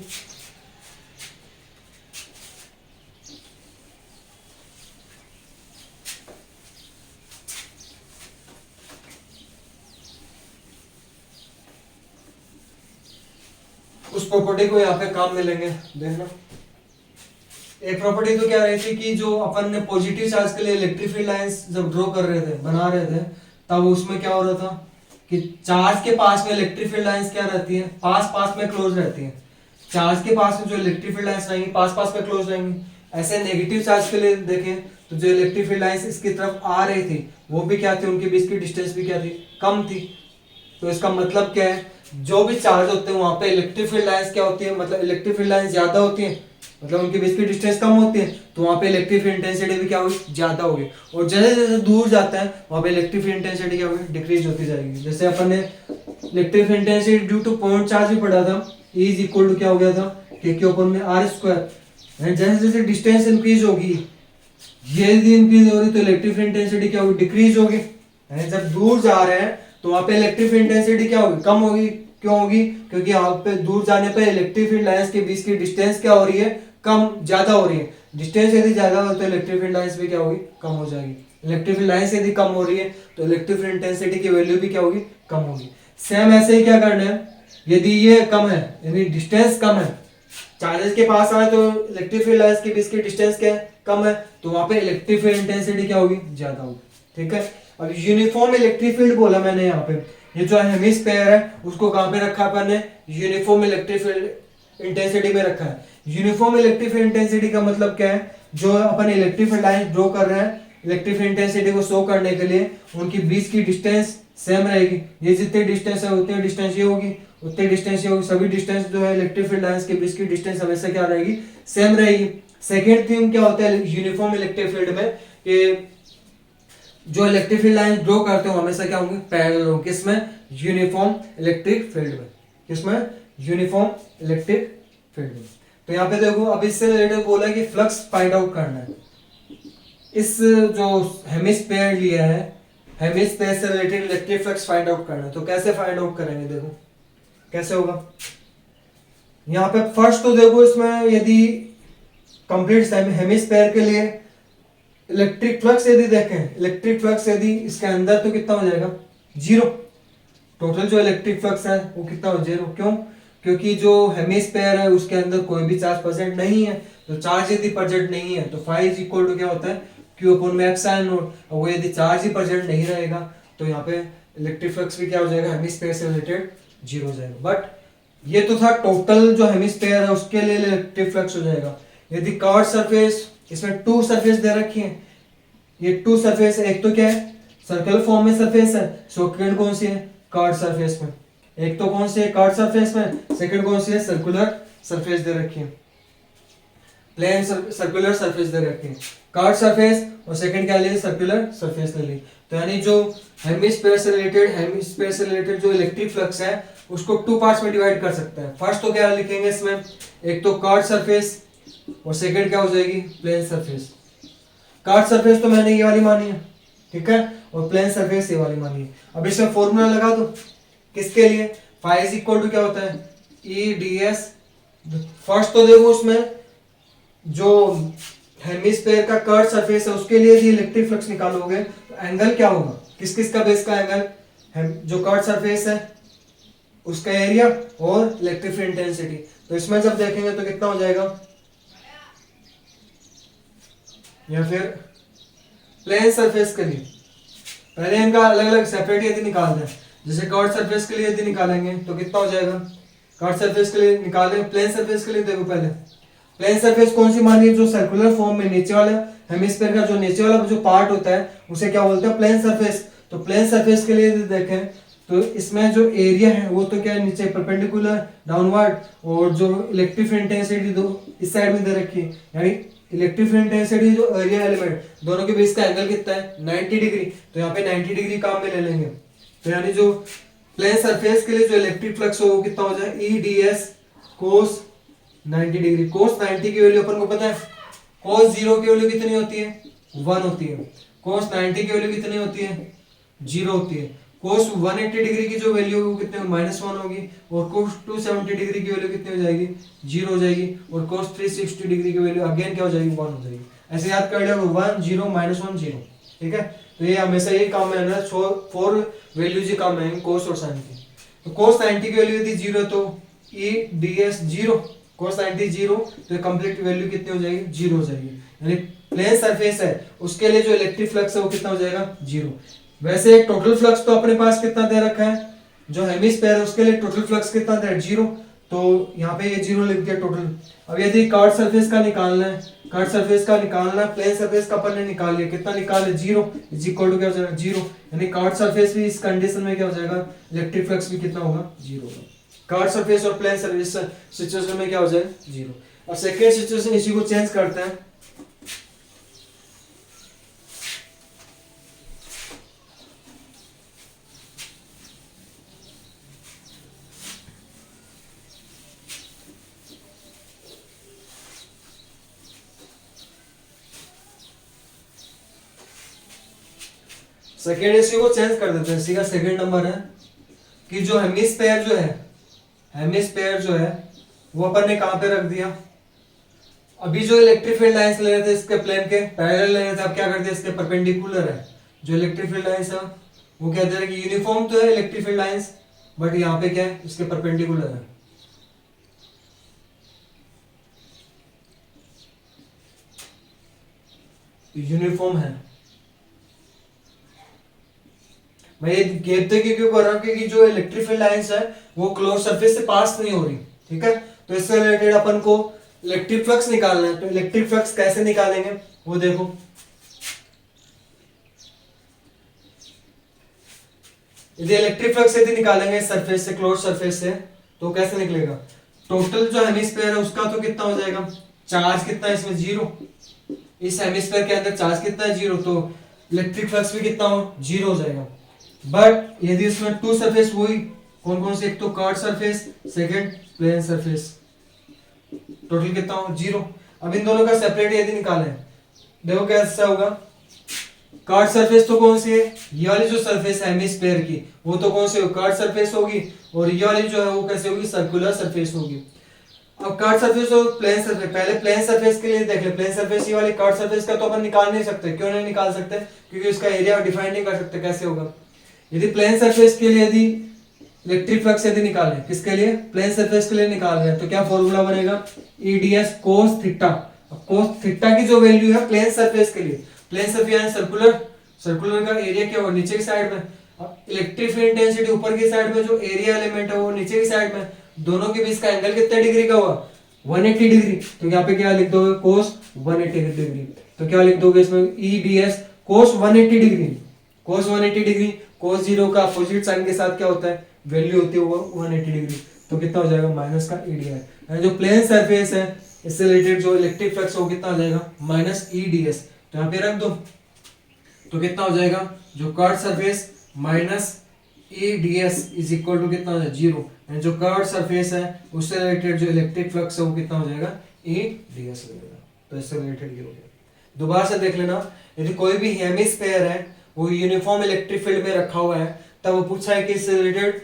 उस प्रॉपर्टी को यहाँ पे काम में लेंगे, देखना। एक प्रॉपर्टी तो क्या रही थी कि जो अपन ने पॉजिटिव चार्ज के लिए इलेक्ट्रिक फील्ड लाइंस जब ड्रॉ कर रहे थे, बना रहे थे, तब उसमें क्या हो रहा था कि चार्ज के पास में इलेक्ट्रिक फील्ड लाइंस क्या रहती है, पास पास में क्लोज रहती है। चार्ज के पास में जो इलेक्ट्रिक फील्ड लाइंस रहेंगी पास पास में क्लोज रहेंगी। ऐसे नेगेटिव चार्ज के लिए देखें तो जो इलेक्ट्रिक फील्ड लाइंस इसकी तरफ आ रही थी वो भी क्या थी, उनके बीच की डिस्टेंस भी क्या थी, कम थी। तो इसका मतलब क्या है, जो भी चार्ज होते हैं वहां पे इलेक्ट्रिक फील्ड लाइंस क्या होती है, मतलब इलेक्ट्रिक फील्ड लाइंस ज्यादा होती है, मतलब उनके बीच की डिस्टेंस कम होती है, तो वहां पे इलेक्ट्रिक फील्ड इंटेंसिटी भी क्या होगी, ज्यादा होगी। और जैसे जैसे दूर जाता है वहां पे इलेक्ट्रिक फील्ड इंटेंसिटी क्या होगी, डिक्रीज होती जाएगी। जैसे अपन ने electric field intensity due to point charge भी पढ़ा था, E इज इक्वल टू क्या हो गया था, K के ऊपर में R²। जैसे जैसे डिस्टेंस इंक्रीज होगी, ये यदि इंक्रीज हो रही तो इलेक्ट्रिक फील्ड इंटेंसिटी क्या होगी, डिक्रीज होगी। जब दूर जा रहे हैं तो वहां पे इलेक्ट्रिक फील्ड इंटेंसिटी क्या होगी, कम होगी। क्यों होगी, क्योंकि यहाँ पे दूर जाने पे इलेक्ट्रिक फील्ड लाइंस के बीच की डिस्टेंस क्या हो रही है, कम, ज्यादा हो रही है। डिस्टेंस यदि ज्यादा हो तो इलेक्ट्रिक फील्ड लाइंस भी क्या होगी, कम हो जाएगी। इलेक्ट्रिक फील्ड लाइंस यदि कम हो रही है तो इलेक्ट्रिक फील्ड इंटेंसिटी की वैल्यू भी क्या होगी, कम होगी। सेम ऐसे ही क्या करना है, यदि ये कम है यानी डिस्टेंस कम है, चार्जेस के पास आए तो इलेक्ट्रिक फील्ड लाइंस के बीच की डिस्टेंस क्या है, कम है, तो वहां पे इलेक्ट्रिक फील्ड इंटेंसिटी क्या होगी, ज्यादा होगी। ठीक है, अब यूनिफॉर्म इलेक्ट्रिक फील्ड बोला मैंने यहाँ पे, ये जो हेमिस्फीयर है उसको कहां पे रखा अपन ने, यूनिफॉर्म इलेक्ट्रिक फील्ड इंटेंसिटी में रखा है। यूनिफॉर्म इलेक्ट्रिक फील्ड इंटेंसिटी का मतलब क्या है, जो अपन इलेक्ट्रिक फील्ड लाइन ड्रॉ कर रहे हैं इलेक्ट्रिक फील्ड इंटेंसिटी को शो करने के लिए उनकी बीच की डिस्टेंस सेम रहेगी। ये जितनी डिस्टेंस है उतनी डिस्टेंस ये होगी, उतनी डिस्टेंस ये होगी। सभी डिस्टेंस जो है इलेक्ट्रिक फील्ड लाइंस के बीच की डिस्टेंस हमेशा क्या रहेगी, सेम रहेगी। सेकेंड थिंग क्या होता है यूनिफॉर्म इलेक्ट्रिक फील्ड में, कि जो इलेक्ट्रिक फील्ड लाइन ड्रॉ करते हो हमेशा क्या होंगे, पैरेलल होंगे। किसमें, यूनिफॉर्म इलेक्ट्रिक फील्ड में। किसमें, यूनिफॉर्म इलेक्ट्रिक फील्ड में। तो यहाँ पे देखो, अब इससे रिलेटेड बोला कि फ्लक्स फाइंड आउट करना है। इस जो हेमिस्फीयर लिया है, हेमिस्फीयर से related electric flux find out करना है। तो कैसे फाइंड आउट करेंगे, देखो कैसे होगा। यहाँ पे फर्स्ट तो देखो, इसमें यदि कंप्लीट हेमिस्फीयर के लिए इलेक्ट्रिक फ्लक्स यदि देखें, इलेक्ट्रिक फ्लक्स यदि इसके अंदर तो कितना हो जाएगा, जीरो। टोटल जो इलेक्ट्रिक फ्लक्स है वो कितना हो, जीरो। क्यों, क्योंकि जो हेमिस्फीयर है उसके अंदर कोई भी चार्ज प्रेजेंट नहीं है। तो चार्ज यदि प्रेजेंट नहीं है तो फाई इज इक्वल टू क्या होता है, क्यू अपॉन में एप्सिलॉन नॉट। और वो यदि चार्ज ही प्रेजेंट नहीं रहेगा तो यहाँ पे इलेक्ट्रिक फ्लक्स भी क्या हो जाएगा, हेमिस्फीयर से रिलेटेड जीरो हो जाएगा। बट ये तो था टोटल जो हेमिस्फीयर है उसके लिए इलेक्ट्रिक फ्लक्स हो जाएगा। यदि कर्व सरफेस, इसमें टू सरफेस दे रखी है, ये टू सरफेस, एक तो क्या है सर्कल फॉर्म में सरफेस है, सेकंड कौन सी है, कर्व सरफेस में। एक तो कौन सी है, कर्व सरफेस में, सेकंड कौन सी है, सर्कुलर सरफेस दे रखी है, प्लेन सर्कुलर सरफेस दे रखी है। कर्व सरफेस और सेकंड क्या ले, सर्कुलर सरफेस ले ली। तो यानी जो हेमिस्फीयर से रिलेटेड जो इलेक्ट्रिक फ्लक्स है उसको टू पार्ट्स में डिवाइड कर सकते हैं। फर्स्ट तो क्या लिखेंगे इसमें, एक तो कर्व सरफेस और सेकंड क्या हो जाएगी, प्लेन सरफेस। कर्व सरफेस तो मैंने ये वाली मानी है, ठीक है, और प्लेन सरफेस ये वाली मानी है। अब इसमें फॉर्मूला लगा दो, किसके लिए, फाई इज इक्वल टू क्या होता है, ई डी एस। फर्स्ट तो देखो उसमें जो हेमिस्फीयर का कर्व सरफेस है उसके लिए यदि इलेक्ट्रिक फ्लक्स निकालोगे तो एंगल क्या होगा, किस किस का बेस का एंगल, जो कर्व सरफेस है उसका एरिया और इलेक्ट्रिक फील्ड इंटेंसिटी। तो इसमें जब देखेंगे तो कितना हो जाएगा, या फिर प्लेन सरफेस के लिए पहले इनका अलग अलग सेपरेट यदि निकालना है, जैसे कर्व सरफेस के लिए यदि निकालेंगे तो कितना हो जाएगा, कर्व सरफेस के लिए निकाले, प्लेन सरफेस के लिए देखो पहले प्लेन सरफेस कौन सी मानी, जो सर्कुलर फॉर्म में नीचे वाला हेमिस्फीयर का जो नीचे वाला जो पार्ट होता है उसे क्या बोलते हैं, प्लेन सरफेस। तो प्लेन सरफेस के लिए देखें तो इसमें जो एरिया है वो तो क्या है, नीचे परपेंडिकुलर डाउनवर्ड, और जो इलेक्ट्रिक इंटेंसिटी दो इस साइड में दे रखी है, यानी इलेक्ट्रिक इंटेंसिटी जो एरिया एलिमेंट दोनों के बीच का एंगल कितना है, 90 डिग्री। तो यहाँ पे 90 डिग्री काम में ले लेंगे। तो यानी जो प्लेन सरफेस के लिए जो इलेक्ट्रिक फ्लक्स हो वो कितना हो जाए, E D S cos 90 degree. Cos 90 की वैल्यू अपन को पता है, कोस 0 की वैल्यू कितनी होती है, 1 होती है। कोस 90 की वैल्यू कितनी होती है, 0 होती है। कोस 180 डिग्री की जो वैल्यू होगी कितनी, -1 होगी। और कोस 270 डिग्री की वैल्यू कितनी हो जाएगी, 0 हो जाएगी। और कोस 360 डिग्री की वैल्यू अगेन क्या हो जाएगी, 1 हो जाएगी। ऐसे याद कर लो, 1 0 -1 0। ठीक है, तो ये हमेशा यही काम है ना, 4 वैल्यूज ही काम है कोस और साइन की। तो कोस 90 की वैल्यू यदि 0 तो ई डी एस 0, कोस 90 0, तो कंप्लीट वैल्यू कितनी हो जाएगी, 0 हो जाएगी। यानी प्लेन सरफेस है उसके लिए जो इलेक्ट्रिक फ्लक्स है वो कितना हो जाएगा, 0। वैसे टोटल फ्लक्स तो अपने पास कितना दे रखा है, जो हेमिस्फीयर है उसके लिए टोटल फ्लक्स कितना दे, 0। तो यहाँ पे ये 0 लिख दिया टोटल। अब यदि कर्व सरफेस का निकालना है, कर्व सरफेस का निकालना है, प्लेन सरफेस का अपन ने निकाल लिया, कितना निकाले, 0 इज इक्वल टू क्या हो जाएगा, 0। यानी कर्व सरफेस भी इस कंडीशन में क्या हो जाएगा, इलेक्ट्रिक फ्लक्स भी कितना होगा, 0 होगा। कर्व सरफेस और प्लेन सरफेस सिचुएशन में क्या हो जाएगा, 0। और सेकेंड सिचुएशन इसी को चेंज करते हैं। सेकेंड इसी को चेंज कर देते हैं। इसी का सेकेंड नंबर है कि जो हेमिस्फीयर जो है, हेमिस्फीयर जो है वो अपन ने कहां पे रख दिया। अभी जो इलेक्ट्रिक फील्ड लाइंस ले रहे थे इसके प्लेन के पैरेलल ले रहे थे, अब क्या करते हैं, इसके परपेंडिकुलर है। जो इलेक्ट्रिक फील्ड लाइंस है वो कहते हैं कि यूनिफॉर्म तो है इलेक्ट्रिक फील्ड लाइंस, बट यहाँ पे क्या है, इसके परपेंडिकुलर है। यूनिफॉर्म है। मैं ये गैप देखिए क्यों कर रहा हूँ, क्योंकि जो इलेक्ट्रिक फील्ड लाइंस है वो क्लोज सरफेस से पास नहीं हो रही। ठीक है, तो इससे रिलेटेड अपन को इलेक्ट्रिक फ्लक्स निकालना है। तो इलेक्ट्रिक फ्लक्स कैसे निकालेंगे वो देखो। यदि इलेक्ट्रिक फ्लक्स यदि निकालेंगे सरफेस से, क्लोज सरफेस से, तो कैसे निकलेगा, टोटल जो हेमिस्फीयर है उसका तो कितना हो जाएगा, चार्ज कितना है इसमें, 0। इस हेमिस्फीयर के अंदर चार्ज कितना है, 0। तो इलेक्ट्रिक फ्लक्स भी कितना हो, 0 हो जाएगा। बट यदि इसमें 2 सरफेस वही कौन कौन से, एक तो curve surface, second plane surface, total कितना हो, 0। अब इन दोनों का सेपरेट यदि निकालें, देखो कैसा होगा। कर्व सरफेस तो कौन सी है, ये वाली जो सरफेस है हेमिस्फीयर की वो तो कौन सी, कर्व सरफेस होगी। और ये वाली जो है वो कैसे होगी, सर्कुलर सरफेस होगी। अब कर्व सरफेस और प्लेन सरफेस, पहले प्लेन सरफेस के लिए देख ले। प्लेन सरफेस ये वाली कर्व सरफेस का तो अपन निकाल नहीं सकते। क्यों नहीं निकाल सकते, क्योंकि उसका एरिया डिफाइन नहीं कर सकते। कैसे होगा, यदि प्लेन सरफेस के लिए यदि इलेक्ट्रिक फ्लक्स यदि निकाले, किसके लिए, प्लेन सरफेस के लिए निकाल रहे हैं, तो क्या फॉर्मूला बनेगा, E D S cos theta. Cos theta की जो वैल्यू है प्लेन सरफेस के लिए, प्लेन सरफेस यानी सर्कुलर, सर्कुलर का एरिया क्या होगा, नीचे की साइड में। इलेक्ट्रिक फील्ड इंटेंसिटी ऊपर की साइड में, जो एरिया एलिमेंट है वो नीचे की साइड में। दोनों के बीच का एंगल कितने डिग्री का हुआ, 180 डिग्री। तो यहाँ पे क्या लिख दोगे, कोस 180 डिग्री। तो क्या लिख दोगे इसमें, E D S cos 180 degree. Cos 180 degree, cos 0 का अपोजिट साइन के साथ क्या होता है, वैल्यू होती है वो 180 डिग्री। तो कितना हो जाएगा, माइनस का ई डी एस। जो प्लेन सरफेस है इससे रिलेटेड जो इलेक्ट्रिक फ्लक्स हो कितना आ जाएगा, माइनस ई डी एस। तो यहाँ पे रख दो, तो कितना हो जाएगा, जो curve surface minus E D S is equal to कितना हो जाएगा, 0। जो कर्व सरफेस है उससे रिलेटेड जो इलेक्ट्रिक फ्लक्स है वो कितना हो जाएगा, ई डी एस हो जाएगा। तो इससे रिलेटेड ये हो गया। दोबारा से देख लेना, यदि कोई भी हेमिस्फीयर है वो यूनिफॉर्म इलेक्ट्रिक फील्ड में रखा हुआ है, तब वो पूछा है कि इससे related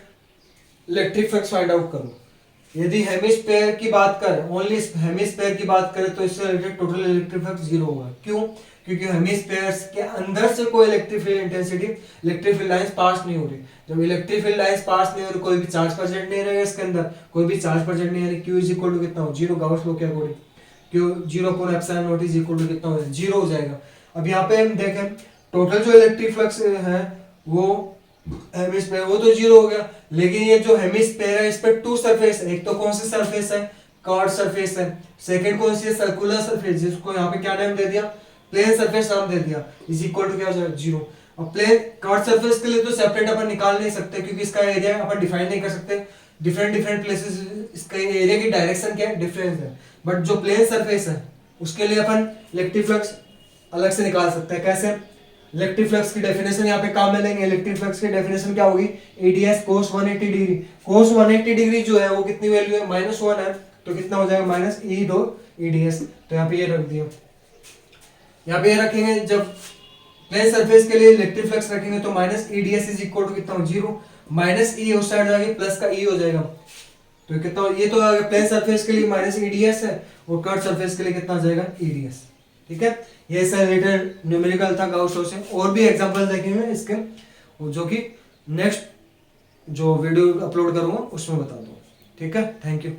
electric flux find out करो। यदि हेमिस्फीयर की बात करें, ओनली हेमिस्फीयर की बात करें, तो इससे रिलेटेड टोटल इलेक्ट्रिक फ्लक्स 0 होगा। क्यों, क्योंकि हेमिस्फीयर्स के अंदर से कोई electric field intensity, electric field lines pass नहीं हो रही। जब इलेक्ट्रिक फील्ड लाइंस पास नहीं हो रही, कोई भी चार्ज प्रेजेंट नहीं रहेगा इसके अंदर, कोई भी चार्ज प्रेजेंट नहीं है। क्यू इज इक्वल टू कितना हो, 0। गाउस लॉ के according q 0 is equal to कितना हो, 0 हो जाएगा। अब यहाँ पे हम देखें टोटल जो इलेक्ट्रिक फ्लक्स है वो हेमिस्फेयर वो तो जीरो हो गया, लेकिन ये जो हेमिस्फेयर है इस पे टू सरफेस है, एक तो कौन सी सरफेस है, कर्व सरफेस है, सेकंड कौन सी है, सर्कुलर सरफेस, जिसको यहाँ पे क्या नाम दे दिया, प्लेन सरफेस नाम दे दिया, इज इक्वल टू क्या हो जाएगा, जीरो। अब प्लेन कर्व सरफेस के लिए तो सेपरेट अपन निकाल नहीं सकते क्योंकि इसका एरिया अपन डिफाइन नहीं कर सकते, डिफरेंट डिफरेंट प्लेसेस इसका एरिया की डायरेक्शन क्या है, डिफरेंस है। बट जो प्लेन सरफेस है उसके लिए अपन इलेक्ट्रिक फ्लक्स अलग से निकाल सकते हैं। कैसे? इलेक्ट्रिक फ्लक्स की डेफिनेशन यहाँ पे काम में लेंगे। इलेक्ट्रिक फ्लक्स की डेफिनेशन क्या होगी, एडीएस कोस 180 डिग्री। कोस 180 डिग्री जो है वो कितनी वैल्यू है, -1 है, तो कितना हो जाएगा, माइनस ई दो ईडीएस। तो यहाँ पे ये रख दिया, यहाँ पे ये रखेंगे। जब प्लेन सरफेस के लिए इलेक्ट्रिक फ्लक्स रखेंगे तो minus E d S is equal to कितना, जीरो, माइनस ई उस साइड जाएगी, प्लस का ई हो जाएगा, तो कितना, ये तो प्लेन सरफेस के लिए माइनस ईडीएस है और कर्व सरफेस के लिए कितना हो जाएगा, ईडीएस। ठीक है, ये इससे रिलेटेड न्यूमेरिकल था गाउस लॉ से। और भी एग्जांपल देखेंगे इसके, जो कि नेक्स्ट जो वीडियो अपलोड करूंगा उसमें बता दूंगा। ठीक है, थैंक यू।